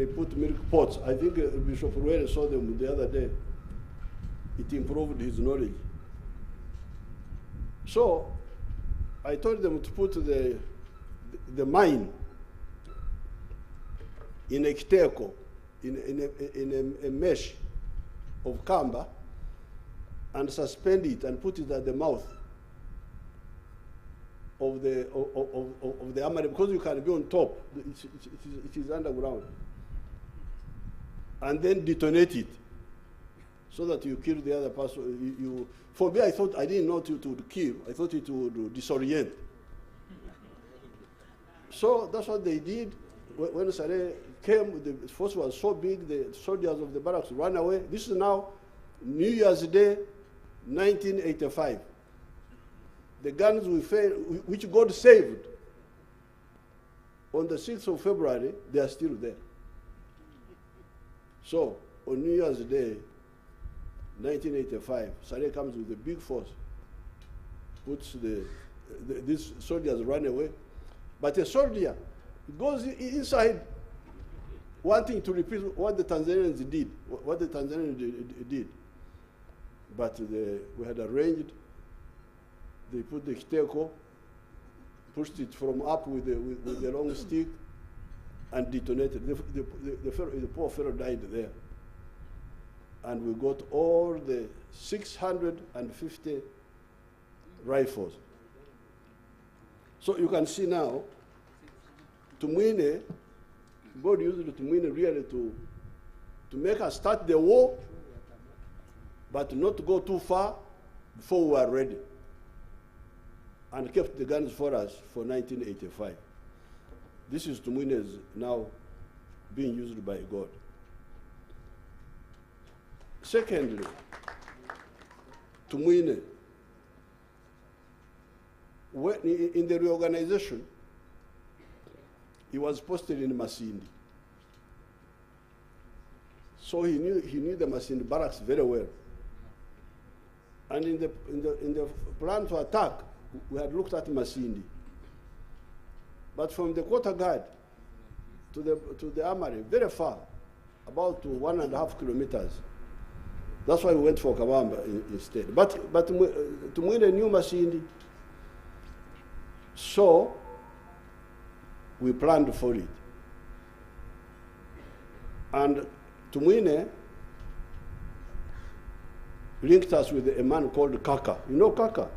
Speaker 6: put milk pots. I think Bishop Ruere saw them the other day. It improved his knowledge. So I told them to put the mine in a kiteko, in a mesh of kamba, and suspend it and put it at the mouth of the armory, because you can be on top. It is underground, and then detonate it so that you kill the other person. For me, I didn't know it would kill. I thought it would disorient. So that's what they did. When Sare came, the force was so big, the soldiers of the barracks ran away. This is now New Year's Day, 1985. The guns which God saved on the 6th of February, they are still there. So on New Year's Day, 1985, Sare comes with a big force, puts these soldiers run away. But a soldier goes inside wanting to repeat what the Tanzanians did, But we had arranged, they put the kiteko, pushed it from up with the long stick, and detonated. The poor fellow died there. And we got all the 650 rifles. So you can see now, Tumwine, God used Tumwine really to make us start the war, but not to go too far before we were ready, and kept the guns for us for 1985. This is Tumwine's now being used by God. Secondly, Tumwine, in the reorganization, he was posted in Masindi. So he knew the Masindi barracks very well. And in the plan to attack, we had looked at Masindi. But from the quarter guard to the armory, very far, about 1.5 kilometers. That's why we went for Kabamba instead. But Tumwine knew Masindi, so we planned for it. And Tumwine linked us with a man called Kaka. You know Kaka?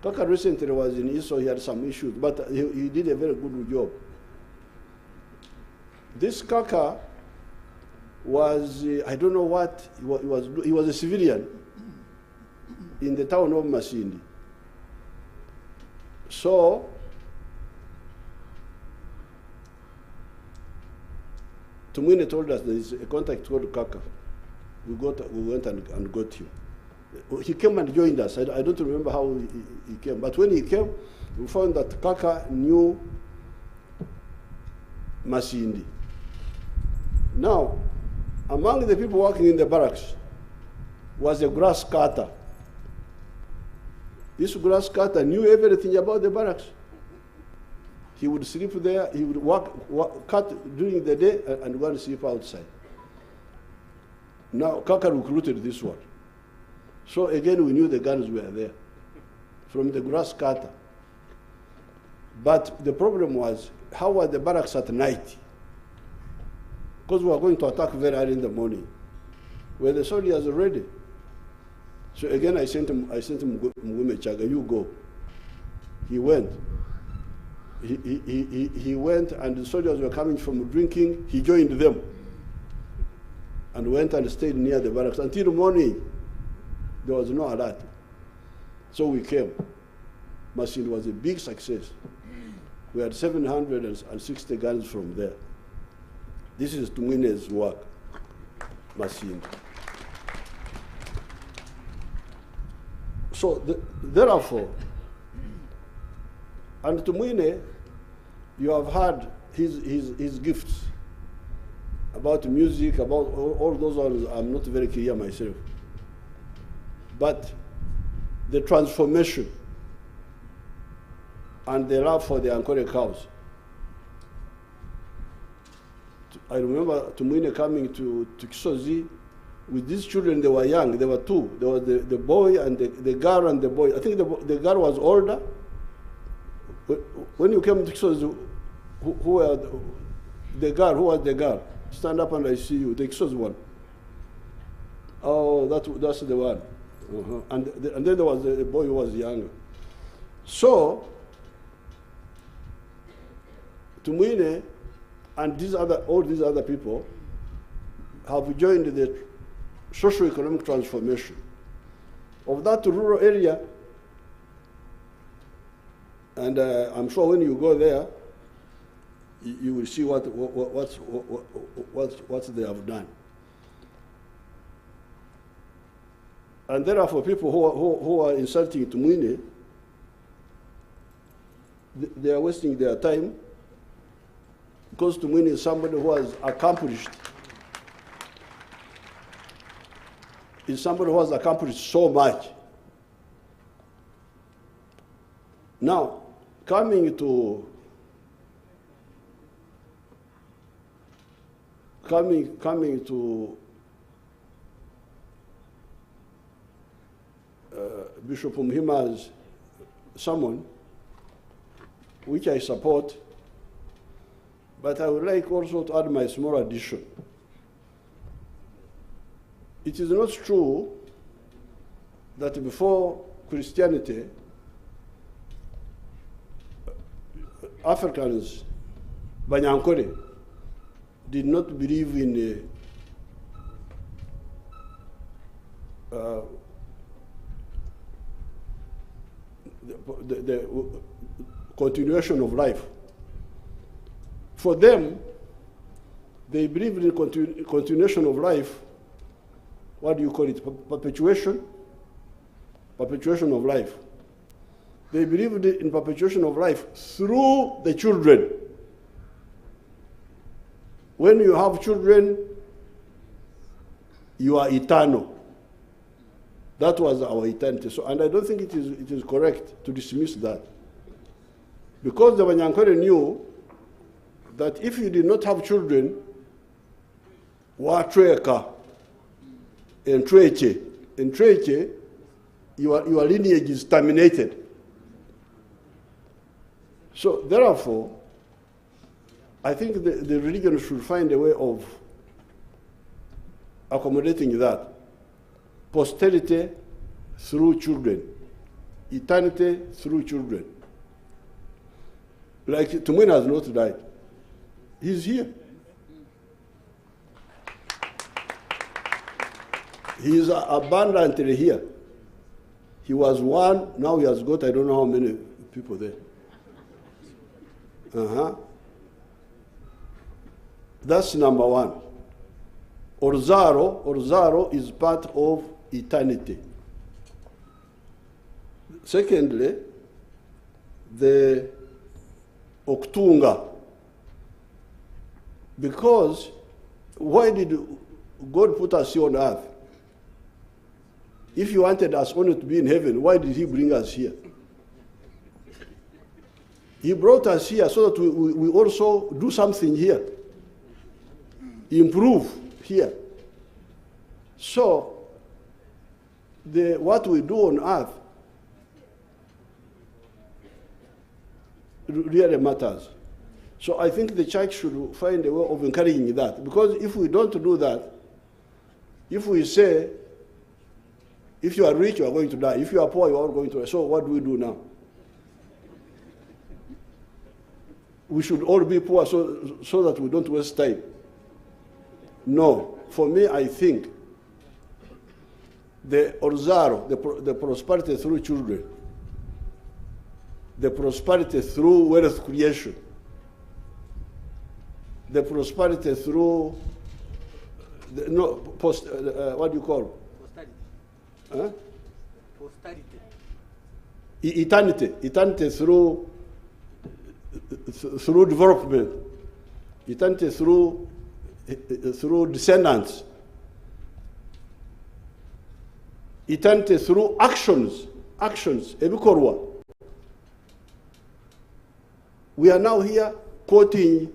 Speaker 6: Kaka recently was in Iso, he had some issues, but he did a very good job. This Kaka was, I don't know what, he was a civilian in the town of Masindi. So, Tumwine told us there is a contact called Kaka. We went and got him. He came and joined us. I don't remember how he came, but when he came, we found that Kaka knew Masindi. Now, among the people working in the barracks was a grass cutter. This grass cutter knew everything about the barracks. He would sleep there, he would cut during the day and go and sleep outside. Now, Kaka recruited this one. So again, we knew the guns were there from the grass cutter. But the problem was, how were the barracks at night? Because we were going to attack very early in the morning. Were the soldiers ready? So again, I sent him Mugume Chaga, you go. He went. He went, and the soldiers were coming from drinking. He joined them and went and stayed near the barracks until morning. There was no alert. So we came. Masindi was a big success. We had 760 guns from there. This is Tumwine's work, Masindi. So therefore, and Tumwine, you have heard his gifts about music, about all those ones. I'm not very clear myself. But the transformation and the love for the Ankole cows. I remember Tumwine coming to Kisozi with these children. They were young, they were two. There was the boy and the girl and the boy. I think the girl was older. When you came to Kisozi, who were the girl? Who was the girl? Stand up and I see you. The Kisozi one. Oh, that's the one. And then there was a boy who was younger. So, Tumwine and all these other people have joined the socio-economic transformation of that rural area. And I'm sure when you go there, you will see what they have done. And therefore, people who are insulting Tumwine, they are wasting their time, because Tumwine is somebody who has accomplished. Is somebody who has accomplished so much. Now, coming to Bishop Mhima's sermon, which I support, but I would like also to add my small addition. It is not true that before Christianity, Africans, Banyankole, did not believe in the continuation of life. For them, they believed in continuation of life. What do you call it? Perpetuation? Perpetuation of life. They believed in perpetuation of life through the children. When you have children, you are eternal. That was our eternity. So, and I don't think it is correct to dismiss that. Because the Banyankole knew that if you did not have children, watweka entreche, your lineage is terminated. So therefore, I think the religion should find a way of accommodating that. Posterity through children, eternity through children. Like Tumwine has not died. He's here. He is abundantly here. He was one, now he has got I don't know how many people there. That's number one. Orzaro is part of eternity. Secondly, the Oktunga. Because why did God put us here on earth? If he wanted us only to be in heaven, why did he bring us here? He brought us here so that we also do something here. Improve here. So, what we do on earth really matters. So I think the church should find a way of encouraging that. Because if we don't do that, if we say, if you are rich, you are going to die. If you are poor, you are going to die. So what do we do now? We should all be poor so that we don't waste time. No. For me, I think the Orzaro, the prosperity through children, the prosperity through wealth creation, the prosperity through, what do you call? Posterity. Eternity through development, eternity through descendants, eternity through actions, ebikorwa. We are now here quoting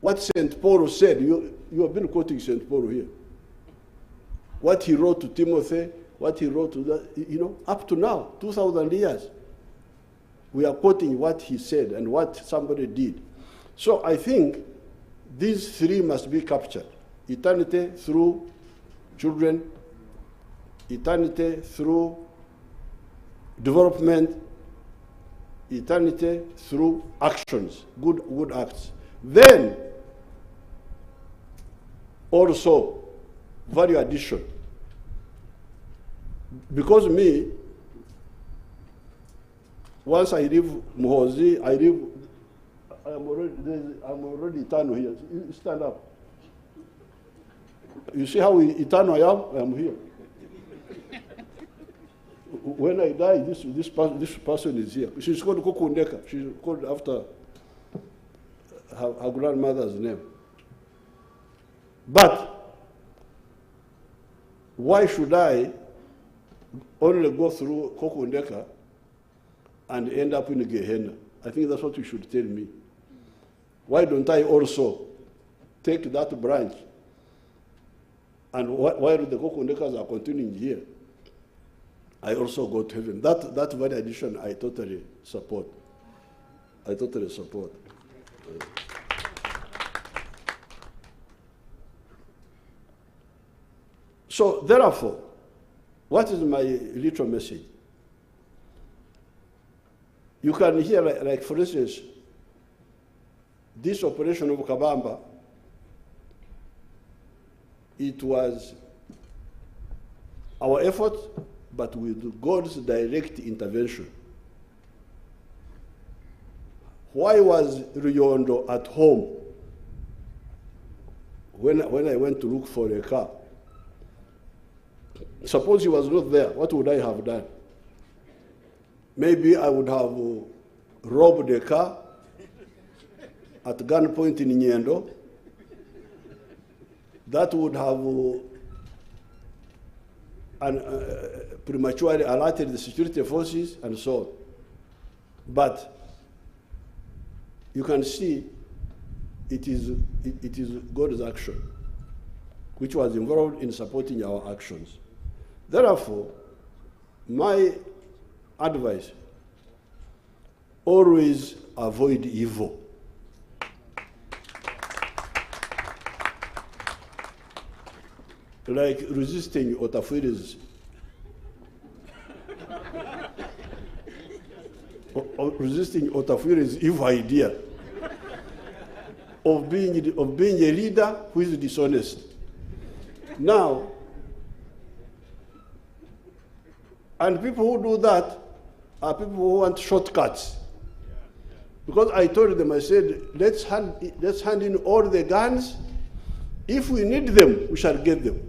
Speaker 6: what St. Paul said. You have been quoting St. Paul here. What he wrote to Timothy, what he wrote to that, up to now, 2,000 years. We are quoting what he said and what somebody did. So I think these three must be captured. Eternity through children, eternity through development, eternity through actions, good acts. Then, also, value addition. Because me, once I leave Muhozi, I'm already eternal here. You stand up. You see how eternal I am? I am here. When I die, this person is here. She's called Kokundeka. She's called after her grandmother's name. But why should I only go through Kokundeka and end up in Gehenna? I think that's what you should tell me. Why don't I also take that branch? And while the Kokundekas are continuing here, I also go to heaven. That very addition I totally support. So therefore, what is my little message? You can hear, like for instance, this operation of Kabamba, it was our effort, but with God's direct intervention. Why was Ryondo at home when I went to look for a car? Suppose he was not there, what would I have done? Maybe I would have robbed a car at gunpoint in Nyendo. That would have prematurely alerted the security forces and so on. But you can see it is God's action, which was involved in supporting our actions. Therefore, my advice, always avoid evil. Like resisting Otafuire's evil idea of being a leader who is dishonest. Now, and people who do that are people who want shortcuts. Because I told them, I said, let's hand in all the guns. If we need them, we shall get them.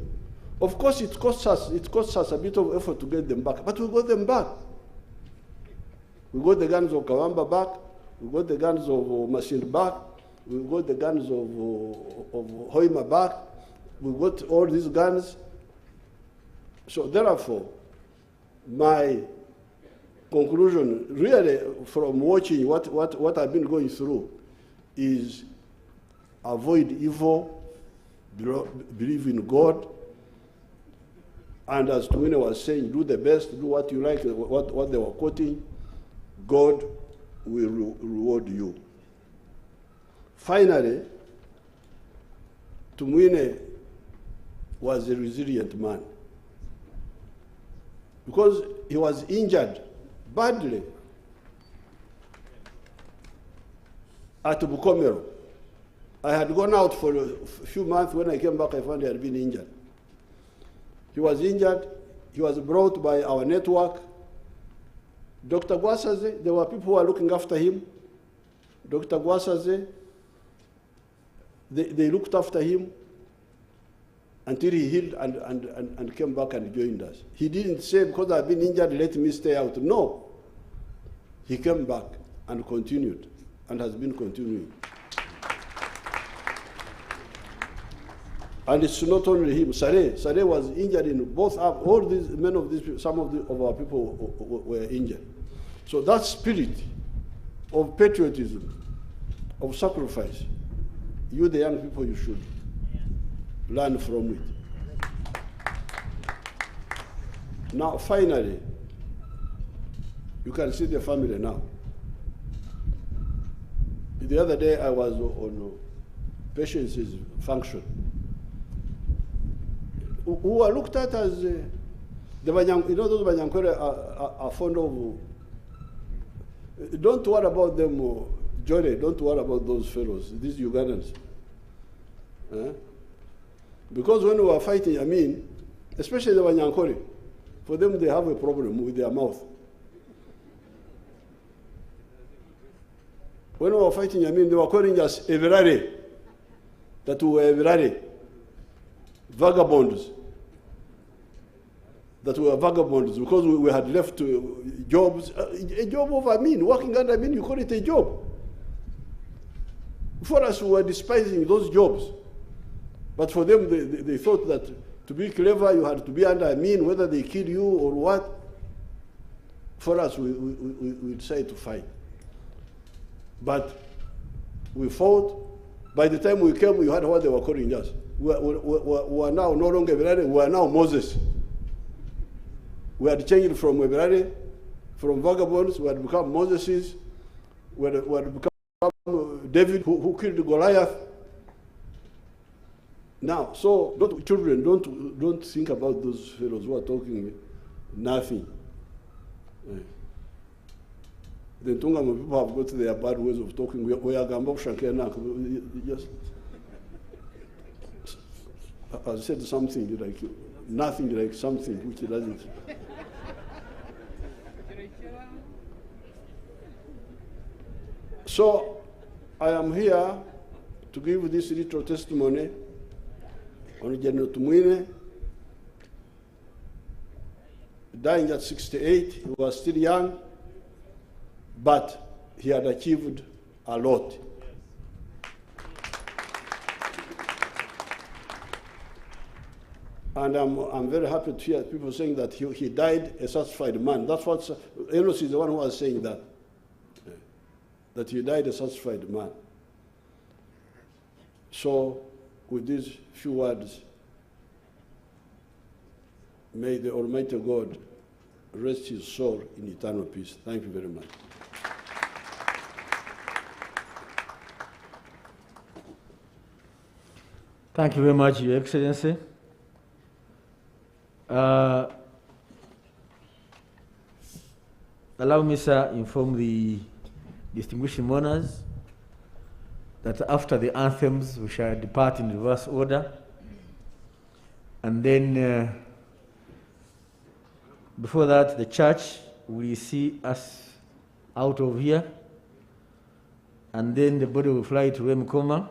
Speaker 6: Of course, it costs us a bit of effort to get them back, but we got them back. We got the guns of Kawamba back. We got the guns of Machine back. We got the guns of Hoima back. We got all these guns. So therefore, my conclusion, really, from watching what I've been going through, is avoid evil, believe in God, and as Tumwine was saying, do the best, do what you like, what they were quoting, God will reward you. Finally, Tumwine was a resilient man, because he was injured badly at Bukomero. I had gone out for a few months. When I came back, I found he had been injured. He was injured. He was brought by our network. Dr. Gwasaze, there were people who were looking after him. Dr. Gwasaze, they looked after him until he healed and came back and joined us. He didn't say, because I've been injured, let me stay out. No. He came back and continued, and has been continuing. And it's not only him. Sare was injured in both. All these men of these people, some of our people were injured. So that spirit of patriotism, of sacrifice, you, the young people, you should learn from it. Now, finally, you can see the family now. The other day, I was on Patience's function, who are looked at as the Banyang, you know, those Banyankore are fond of. Don't worry about them, Johnny. Don't worry about those fellows, these Ugandans. Because when we were fighting, I mean, especially the Banyankore, for them they have a problem with their mouth. When we were fighting, I mean, they were calling us Everare, that we were Everare. Vagabonds, that we were vagabonds because we had left jobs. A job of working under you call it a job. For us, we were despising those jobs. But for them, they thought that to be clever, you had to be under whether they kill you or what. For us, we decided to fight. But we fought. By the time we came, we heard what they were calling us. We are now no longer Ebrare, we are now Moses. We had changed from Ebrare, from vagabonds, we had become Moseses, we had become David who killed Goliath. Now, so children, don't think about those fellows who are talking nothing. The Ntungamo people have got their bad ways of talking. We are Gambok Shankena. Just I said something like nothing, like something which it doesn't. So I am here to give this little testimony on General Tumwine, dying at 68. He was still young, but he had achieved a lot. And I'm very happy to hear people saying that he died a satisfied man. That's what Enos is the one who was saying that he died a satisfied man. So, with these few words, may the Almighty God rest his soul in eternal peace. Thank you very much.
Speaker 4: Thank you very much, Your Excellency. Allow me, sir, inform the distinguished mourners that after the anthems, we shall depart in reverse order. And then, before that, the church will see us out of here. And then the body will fly to Remkoma,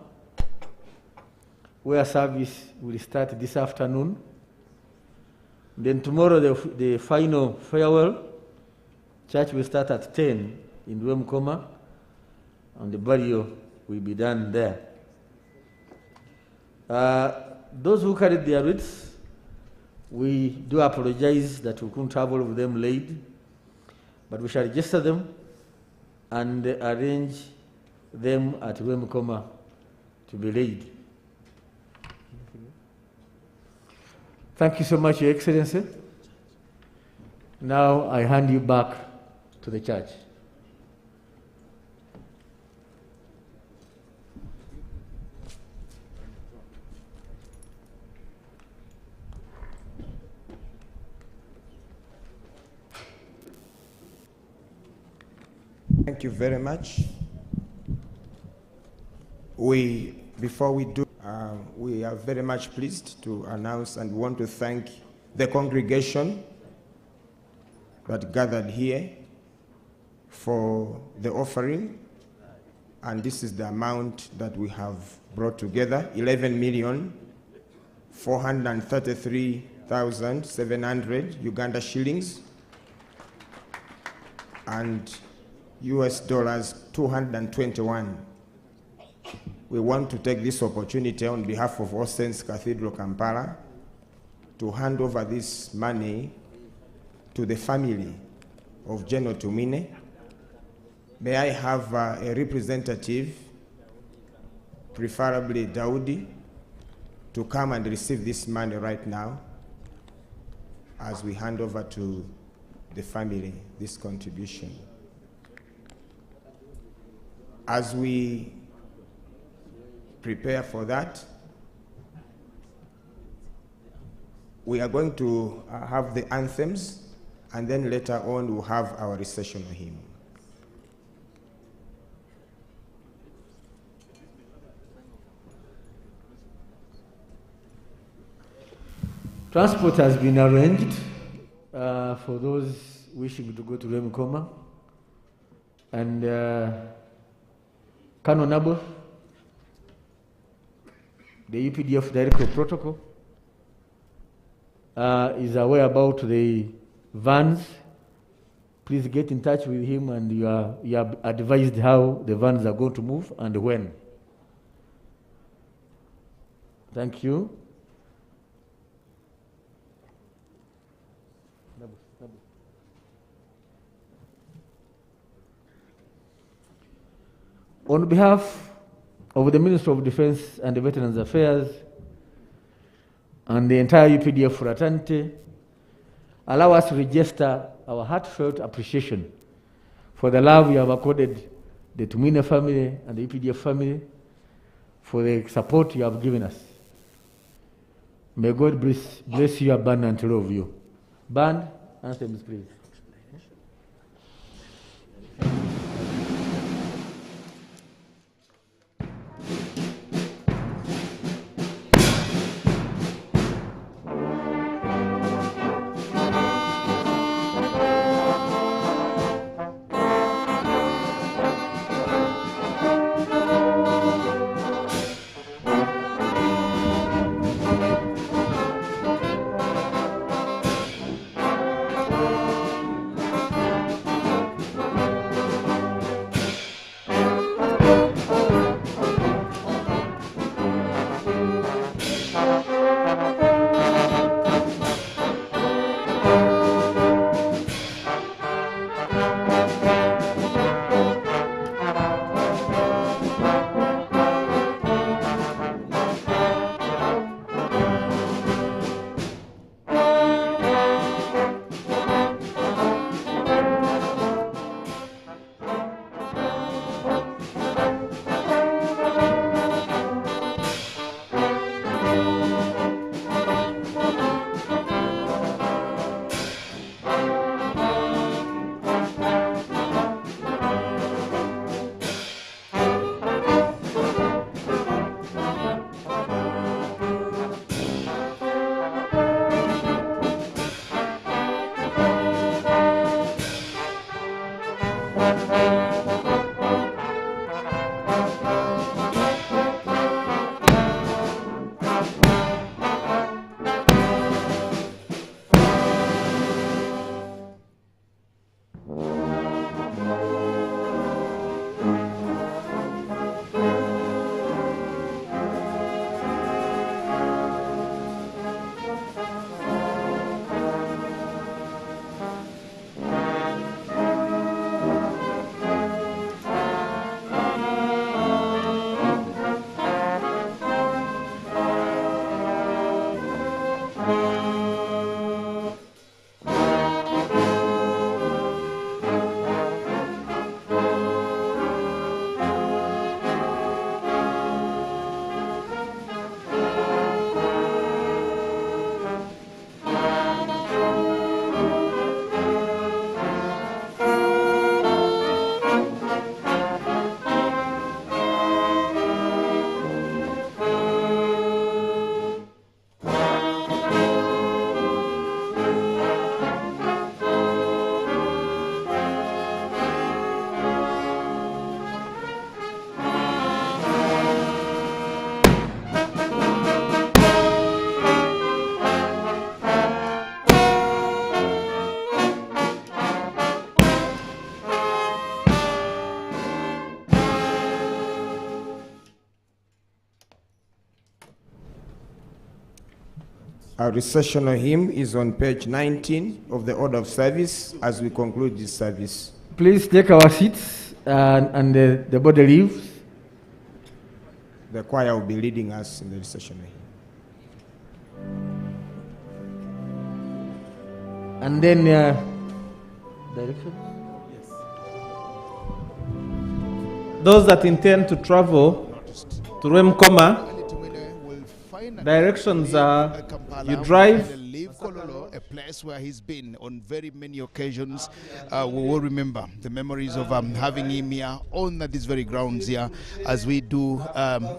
Speaker 4: where service will start this afternoon. Then tomorrow, the final farewell. Church will start at 10 in Remkoma, and the burial will be done there. Those who carried their wreaths, we do apologize that we couldn't have all of them laid, but we shall register them and arrange them at Remkoma to be laid. Thank you so much, Your Excellency. Now I hand you back to the church.
Speaker 7: Thank you very much. Before we do, we are very much pleased to announce and want to thank the congregation that gathered here for the offering, and this is the amount that we have brought together, 11,433,700 Uganda shillings and US dollars 221. We want to take this opportunity on behalf of All Saints Cathedral Kampala to hand over this money to the family of General Tumwine. May I have a representative, preferably Daudi, to come and receive this money right now as we hand over to the family this contribution. As we prepare for that, we are going to have the anthems, and then later on we'll have our recessional hymn.
Speaker 4: Transport has been arranged for those wishing to go to Remkoma, and Colonel Nabo, the UPDF Director of Protocol, is aware about the vans. Please get in touch with him, and you are advised how the vans are going to move and when. Thank you. On behalf of the Minister of Defense and the Veterans Affairs and the entire UPDF fraternity, allow us to register our heartfelt appreciation for the love you have accorded the Tumwine family and the UPDF family, for the support you have given us. May God bless you abundantly, all of you. Band, anthems, please.
Speaker 7: Our recessional hymn is on page 19 of the order of service as we conclude this service.
Speaker 4: Please take our seats and the body leaves.
Speaker 7: The choir will be leading us in the recessional hymn.
Speaker 4: And then direction.
Speaker 2: Those that intend to travel to Rwemkoma, directions are you drive.
Speaker 8: Leave Kololo, a place where he's been on very many occasions. We will remember the memories of having him here on these very grounds here as we do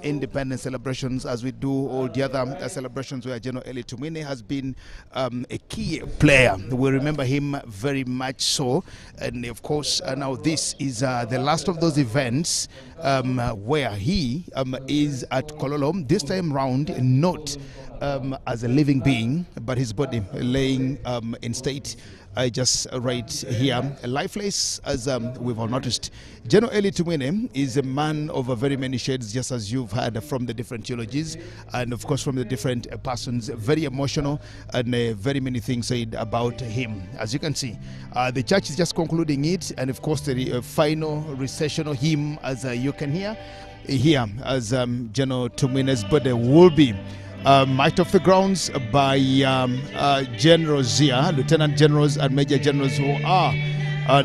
Speaker 8: independence celebrations, as we do all the other celebrations where General Elly Tumwine has been a key player. We remember him very much so. And of course, now this is the last of those events where he is at Kololo, this time round not as a living being, but his body laying in state just right here, lifeless, as we've all noticed. General Elly Tumwine is a man of very many shades, just as you've heard from the different theologies and of course from the different persons. Very emotional and very many things said about him. As you can see, the church is just concluding it, and of course the final recessional hymn, as you can hear here, as General Tumwine's body will be marched off the grounds by generals here, lieutenant generals and major generals, who are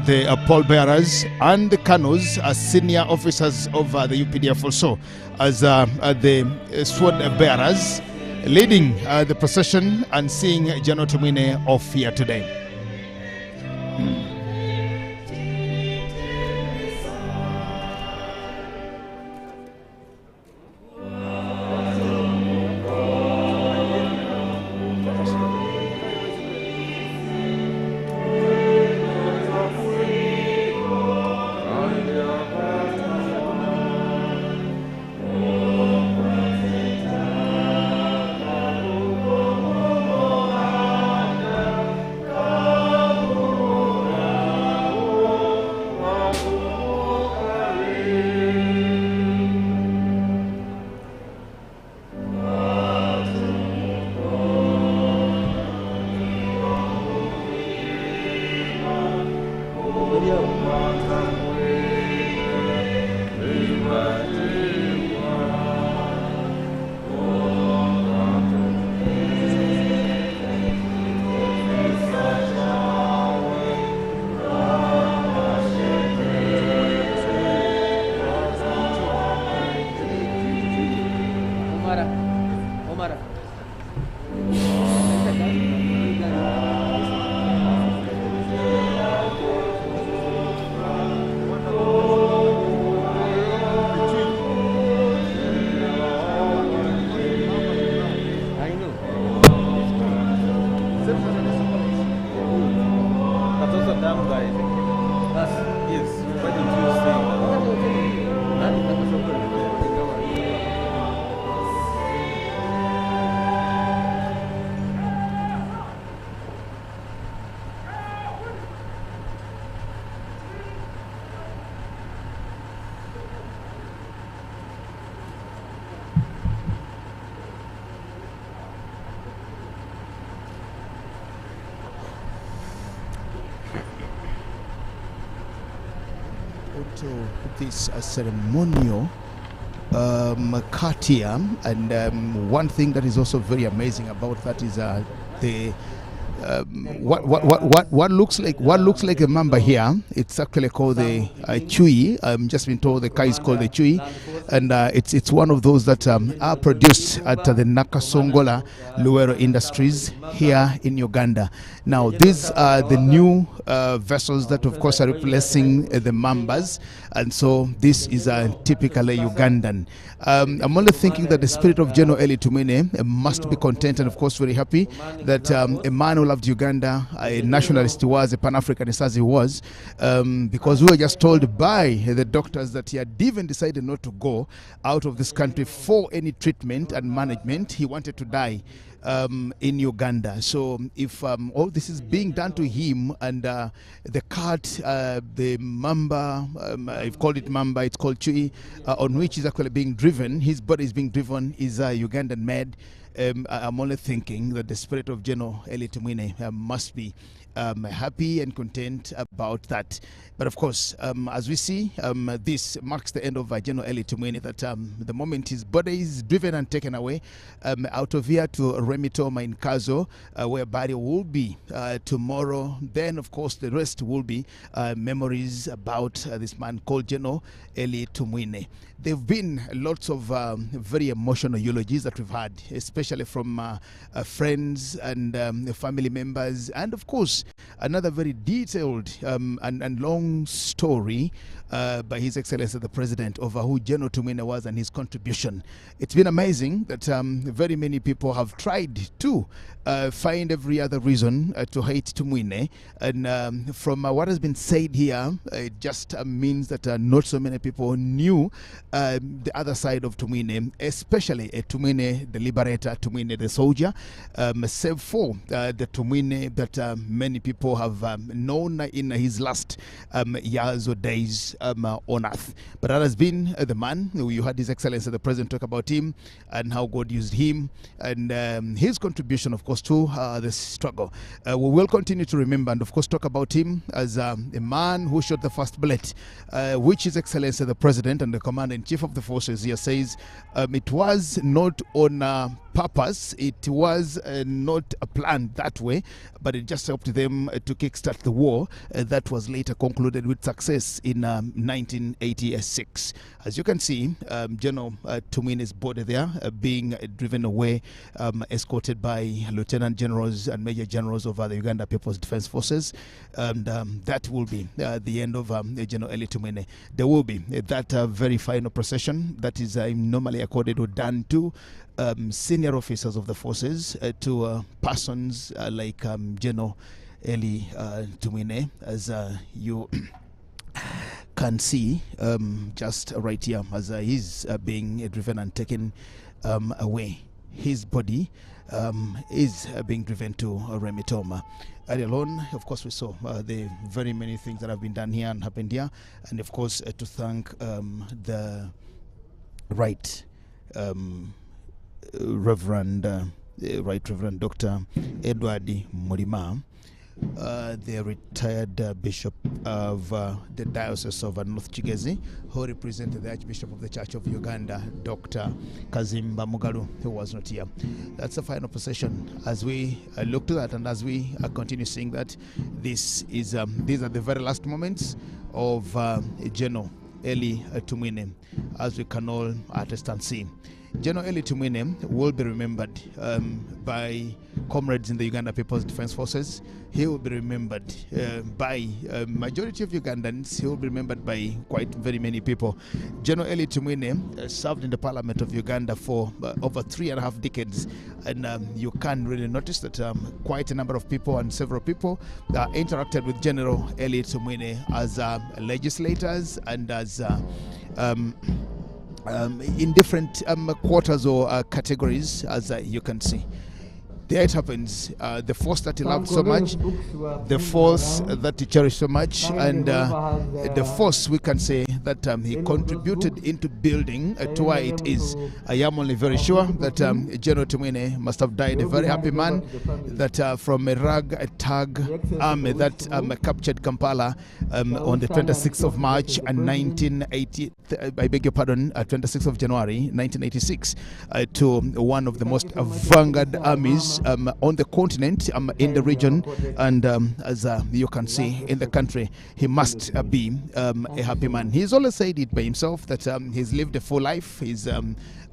Speaker 8: the pallbearers, and the colonels, senior officers of the UPDF also, as the sword bearers, leading the procession and seeing General Tumwine off here today. To this ceremonial katia, and one thing that is also very amazing about that is the what looks like a mamba here. It's actually called the chui. I'm just been told the kai is called the chui, and it's one of those that are produced at the Nakasongola Luero Industries here in Uganda. Now these are the new vessels that of course are replacing the mambas, and so this is typically Ugandan. I'm only thinking that the spirit of General Elly Tumwine must be content and of course very happy that a man who loved Uganda, a nationalist he was, a Pan-Africanist as he was, because we were just told by the doctors that he had even decided not to go out of this country for any treatment and management. He wanted to die in Uganda. So if all this is being done to him, and the cart, the mamba, I've called it mamba, it's called chui, on which is actually being driven, his body is being driven, is Ugandan made. I'm only thinking that the spirit of General Elly Tumwine must be happy and content about that. But of course, as we see, this marks the end of General Elly Tumwine, that the moment his body is driven and taken away out of here to Remitoma in Kazo, where body will be tomorrow. Then, of course, the rest will be memories about this man called General Elly Tumwine. There have been lots of very emotional eulogies that we've had, especially from friends and family members, and of course, another very detailed and long story by His Excellency the President of who General Tumwine was and his contribution. It's been amazing that very many people have tried to find every other reason to hate Tumwine, and from what has been said here, it just means that not so many people knew the other side of Tumwine, especially Tumwine the liberator, Tumwine the soldier, save for the Tumwine that many people have known in his last years or days on earth. But that has been the man. You heard His Excellency the President talk about him and how God used him and his contribution, of course, to the struggle. We will continue to remember and, of course, talk about him as a man who shot the first bullet, which His Excellency the President and the Commander-in-Chief of the forces here says it was not on purpose, it was not planned that way, but it just helped them to kickstart the war that was later concluded with success in 1986. As you can see, General Tumwine's body there being driven away, escorted by Lieutenant Generals and Major Generals of the Uganda People's Defense Forces, and that will be the end of General Elly Tumwine. There will be that very final procession that is normally accorded or done to senior officers of the forces, to persons like General Elly Tumwine, as you can see just right here, as he's being driven and taken away. His body is being driven to Remitoma. Earlier on, of course, we saw the very many things that have been done here and happened here, and of course to thank the Right Reverend Dr. Edward Mulima, the retired Bishop of the Diocese of North Kigezi, who represented the Archbishop of the Church of Uganda, Dr. Kazimba Mugalu, who was not here. That's the final procession. As we look to that and as we continue seeing that, these are the very last moments of General Elly Tumwine, as we can all attest and see. General Elly Tumwine will be remembered by comrades in the Uganda People's Defense Forces. He will be remembered by majority of Ugandans. He will be remembered by quite very many people. General Elly Tumwine served in the Parliament of Uganda for over 3.5 decades, and you can really notice that quite a number of people and several people interacted with General Elly Tumwine as legislators and as in different quarters or categories, as you can see. There it happens. The force that he loved so much, the force that he cherished so much, and the force we can say that he contributed into building to where it is. I am only very sure that General Tumwine must have died a very happy man, that from a rag-tag army that captured Kampala on the 26th of March and 1980, I beg your pardon, 26th of January 1986, to one of the most vanguard armies on the continent, in the region, and as you can see in the country. He must be a happy man. He's always said it by himself that he's lived a full life. He's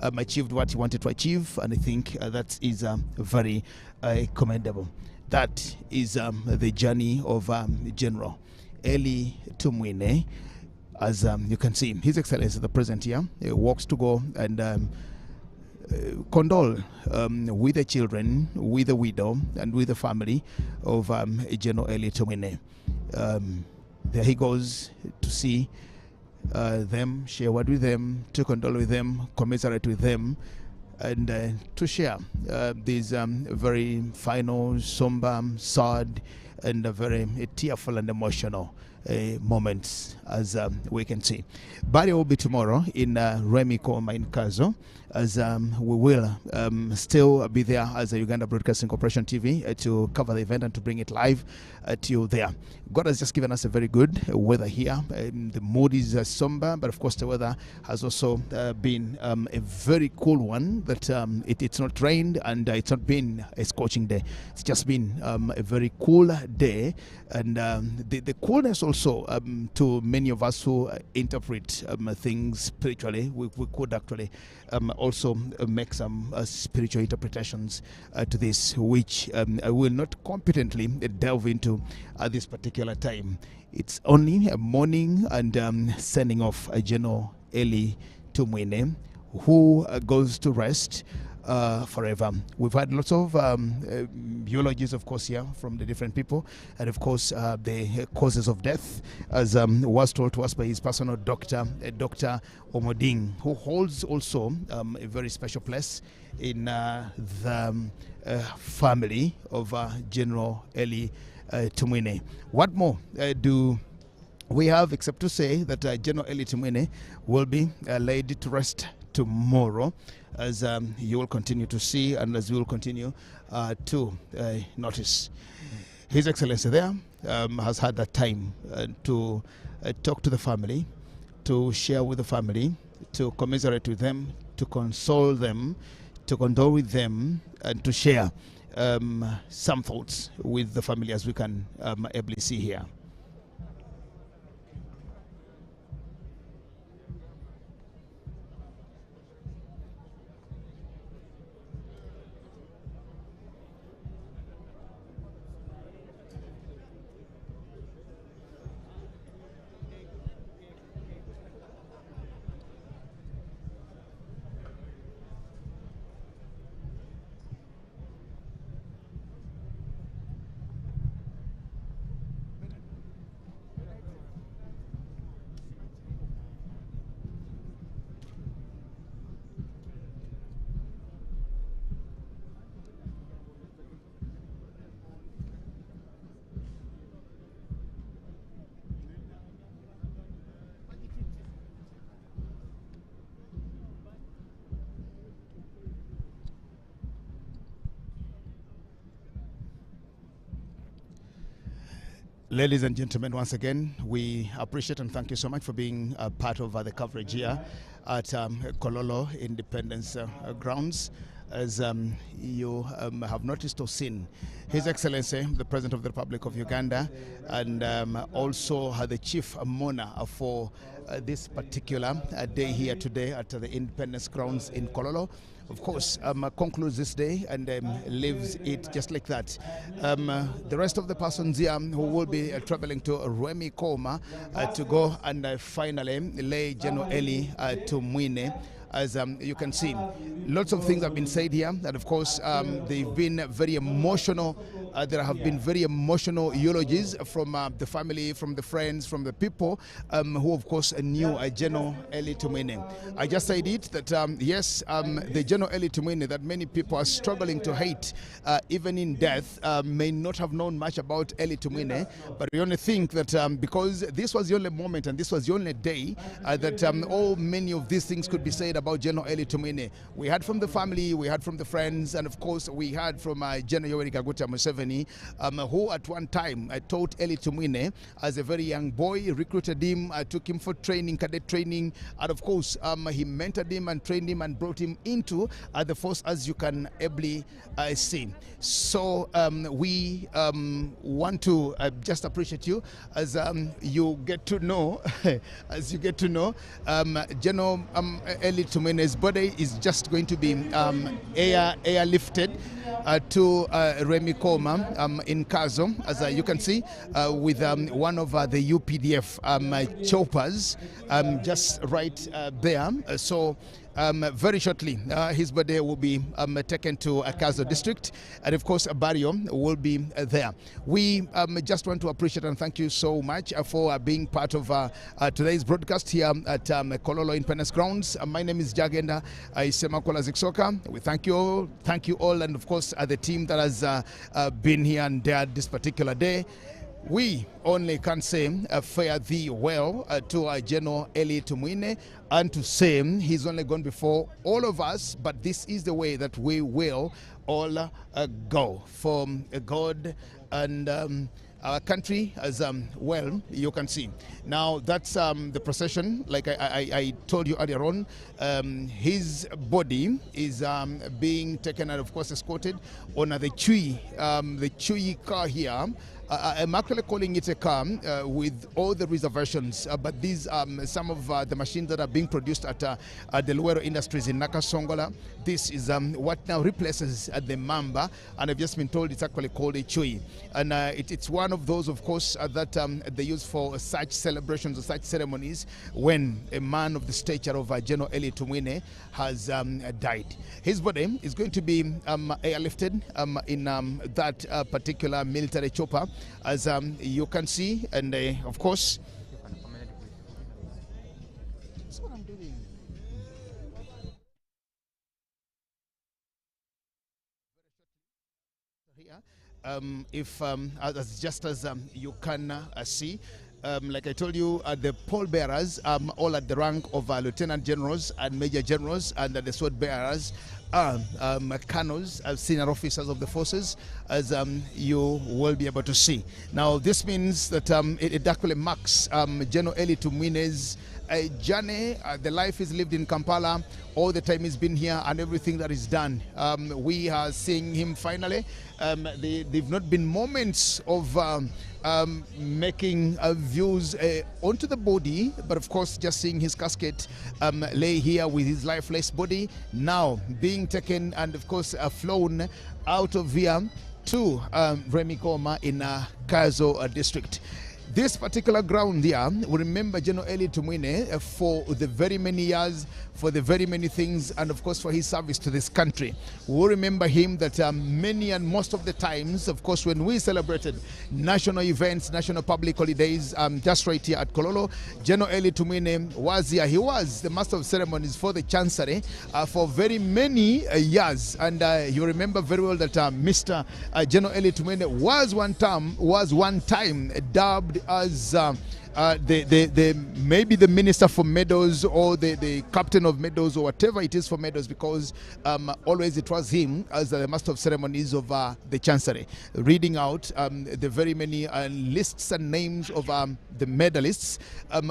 Speaker 8: achieved what he wanted to achieve, and I think that is very commendable. That is the journey of General Elly Tumwine. As you can see, His Excellency the President here walks to go and condole with the children, with the widow, and with the family of General Elly Tumwine. There he goes to see them, share word with them, to condole with them, commiserate with them, and to share these very final, somber, sad and a very tearful and emotional moments, as we can see. Burial will be tomorrow in Remy Koma in Kazo, as we will still be there as a Uganda Broadcasting Corporation TV to cover the event and to bring it live to you there. God has just given us a very good weather here. The mood is somber, but of course the weather has also been a very cool one, that it's not rained and it's not been a scorching day. It's just been a very cool day, and the coolness also to many of us who interpret things spiritually, we could actually also make some spiritual interpretations to this, which I will not competently delve into at this particular time. It's only a morning and sending off General Elly Tumwine, who goes to rest forever. We've had lots of eulogies, of course, here from the different people, and of course the causes of death, as was told to us by his personal doctor, Dr. Omoding, who holds also a very special place in the family of General Elly Tumwine. What more do we have except to say that General Elly Tumwine will be laid to rest tomorrow, as you will continue to see and as you will continue to notice. His Excellency there has had that time to talk to the family, to share with the family, to commiserate with them, to console them, to condole with them, and to share some thoughts with the family, as we can ably see here. Ladies and gentlemen, once again, we appreciate and thank you so much for being a part of the coverage here at Kololo Independence Grounds. As you have noticed or seen, His Excellency, the President of the Republic of Uganda, and also the Chief Mourner for this particular day here today at the Independence Grounds in Kololo, of course, concludes this day and leaves it just like that. The rest of the persons here who will be traveling to Remy Koma to go and finally lay General Elly Tumwine. As you can see, lots of things have been said here, and of course they've been very emotional. There have been very emotional eulogies from the family, from the friends, from the people who of course knew General Elly Tumwine. I just said it, that yes, the General Elly Tumwine that many people are struggling to hate, even in death, may not have known much about Elly Tumwine, but we only think that because this was the only moment and this was the only day that many of these things could be said about General Elly Tumwine. We heard from the family, we heard from the friends, and of course we heard from General Yoweri Kaguta Museveni, who at one time taught Elly Tumwine as a very young boy, recruited him, took him for training, cadet training, and of course he mentored him and trained him and brought him into the force, as you can ably see. So we want to just appreciate you as you get to know, General Elly Tumwine's body is just going to be airlifted to Remy Koma in Kazo, as you can see, with one of the UPDF choppers just right there. So very shortly, his body will be taken to Kazo district, and of course, Barrio will be there. We just want to appreciate and thank you so much for being part of today's broadcast here at Kololo Independence Grounds. My name is Jagenda Isemakola Ziksoka. We thank you all, and of course, the team that has been here and there this particular day. We only can say fare thee well to General Elly Tumwine, and to say he's only gone before all of us, but this is the way that we will all go for God and our country as well, you can see. Now that's the procession, like I told you earlier on. His body is being taken and of course escorted on the Chui car here. I'm actually calling it a car with all the reservations, but these some of the machines that are being produced at the Luero Industries in Nakasongola. This is what now replaces the Mamba, and I've just been told it's actually called a Chui. And it's one of those, of course, that they use for such celebrations or such ceremonies when a man of the stature of General Elly Tumwine has died. His body is going to be airlifted in that particular military chopper, as you can see, and of course, that's what I'm doing. Here, just as you can see, like I told you, the pallbearers all at the rank of lieutenant generals and major generals, and the sword bearers are colonels, senior officers of the forces, as you will be able to see. Now this means that it actually marks General Elly Tumwine's journey, the life is lived in Kampala, all the time he's been here, and everything that is done. We are seeing him finally. They've not been moments of making views onto the body, but of course just seeing his casket lay here with his lifeless body, now being taken and of course flown out of here to Remikoma in Kazo district. This particular ground here will remember General Elly Tumwine for the very many years, for the very many things, and of course for his service to this country. We will remember him that many and most of the times, of course, when we celebrated national events, national public holidays, just right here at Kololo, General Elly Tumwine was here. He was the master of ceremonies for the Chancery for very many years, and you remember very well that Mr. General Elly Tumwine was one time dubbed as maybe the minister for meadows, or the captain of meadows, or whatever it is for meadows, because always it was him as the master of ceremonies of the Chancery, reading out the very many lists and names of the medalists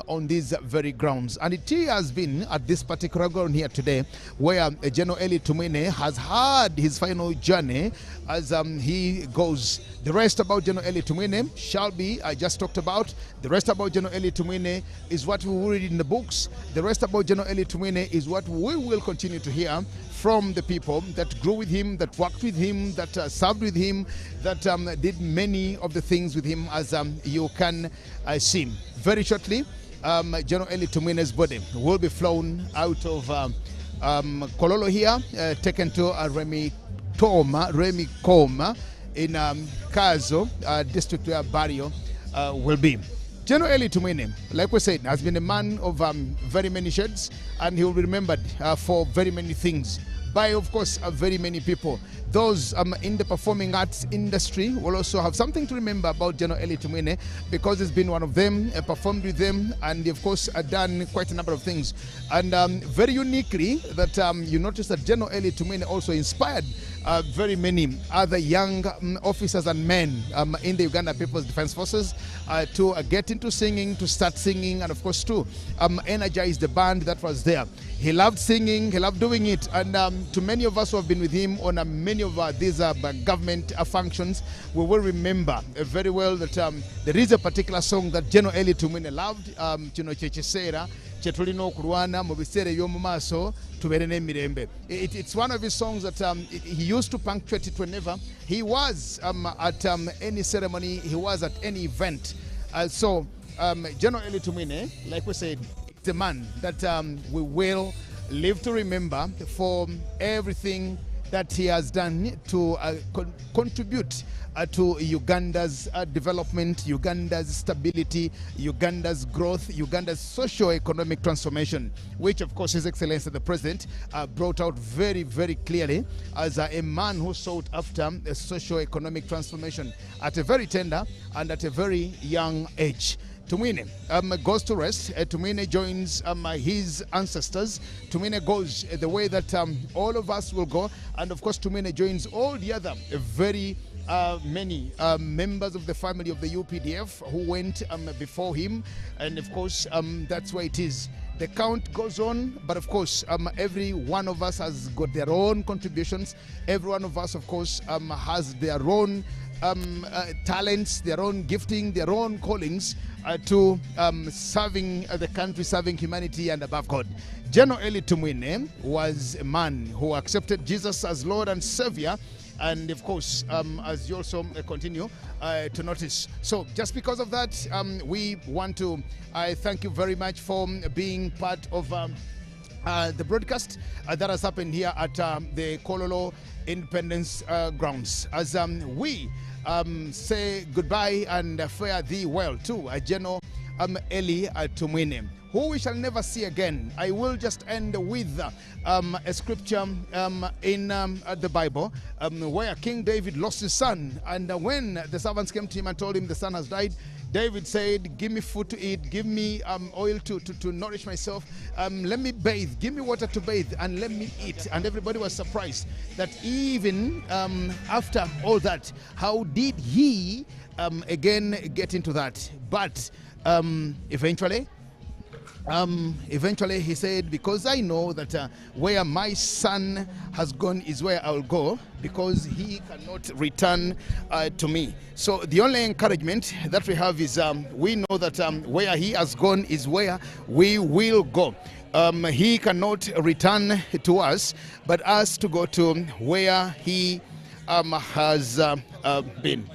Speaker 8: on these very grounds. And it has been at this particular ground here today where General Elly Tumwine has had his final journey as he goes. The rest about General Elly Tumwine shall be, I just talked about. The rest about General Elly Tumwine is what we will read in the books. The rest about General Elly Tumwine is what we will continue to hear from the people that grew with him, that worked with him, that served with him, that did many of the things with him, as you can see. Very shortly, General Elly Tumwine's body will be flown out of Kololo here, taken to Remikoma in Kazo district where Barrio will be. General Elly Tumwine, like we said, has been a man of very many shades, and he will be remembered for very many things by, of course, very many people. Those in the performing arts industry will also have something to remember about General Elly Tumwine, because he's been one of them, performed with them, and of course done quite a number of things. And very uniquely, that you notice that General Elly Tumwine also inspired very many other young officers and men in the Uganda People's Defense Forces to get into singing, to start singing, and of course to energize the band that was there. He loved singing, he loved doing it, and to many of us who have been with him on many of these government functions, we will remember very well that there is a particular song that General Elly Tumwine loved, it's one of his songs that he used to punctuate it whenever he was at any ceremony, he was at any event. So General Elly Tumwine, like we said, it's a man that we will live to remember for everything that he has done to contribute to Uganda's development, Uganda's stability, Uganda's growth, Uganda's socio-economic transformation, which of course His Excellency the President brought out very, very clearly as a man who sought after a socio-economic transformation at a very tender and at a very young age. Tumwine goes to rest. Tumwine joins his ancestors. Tumwine goes the way that all of us will go. And of course, Tumwine joins all the other very many members of the family of the UPDF who went before him. And of course, that's where it is. The count goes on, but of course, every one of us has got their own contributions. Every one of us, of course, has their own talents, their own gifting, their own callings to serving the country, serving humanity, and above God. General Elly Tumwine was a man who accepted Jesus as Lord and Savior, and of course, as you also continue to notice. So just because of that, we want to thank you very much for being part of the broadcast that has happened here at the Kololo Independence grounds. As we say goodbye and fare thee well to General Elly Tumwine, who we shall never see again. I will just end with a scripture in the Bible where King David lost his son, and when the servants came to him and told him the son has died, David said, give me food to eat, give me oil to nourish myself, let me bathe, give me water to bathe, and let me eat. And everybody was surprised that even after all that, how did he again get into that? But eventually he said, because I know that where my son has gone is where I will go, because he cannot return to me. So the only encouragement that we have is we know that where he has gone is where we will go. He cannot return to us, but us to go to where he has been.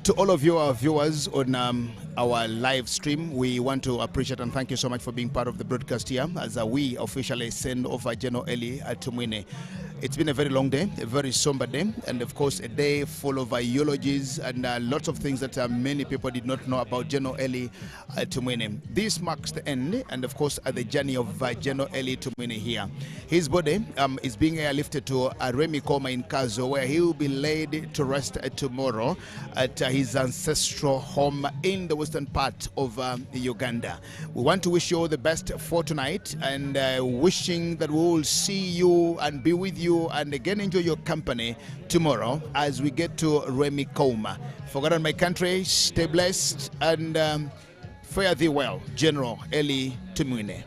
Speaker 8: To all of you, our viewers on our live stream, we want to appreciate and thank you so much for being part of the broadcast here as we officially send over General Elly Tumwine. It's been a very long day, a very somber day, and of course a day full of eulogies and lots of things that many people did not know about General Elly Tumwine. This marks the end, and of course the journey of General Elly Tumwine here. His body is being airlifted to Remi Koma in Kazo, where he will be laid to rest tomorrow at his ancestral home in the western part of Uganda. We want to wish you all the best for tonight, and wishing that we will see you and be with you and again enjoy your company tomorrow as we get to Remi Koma. Forgotten my country, stay blessed, and fare thee well, General Elly Tumwine.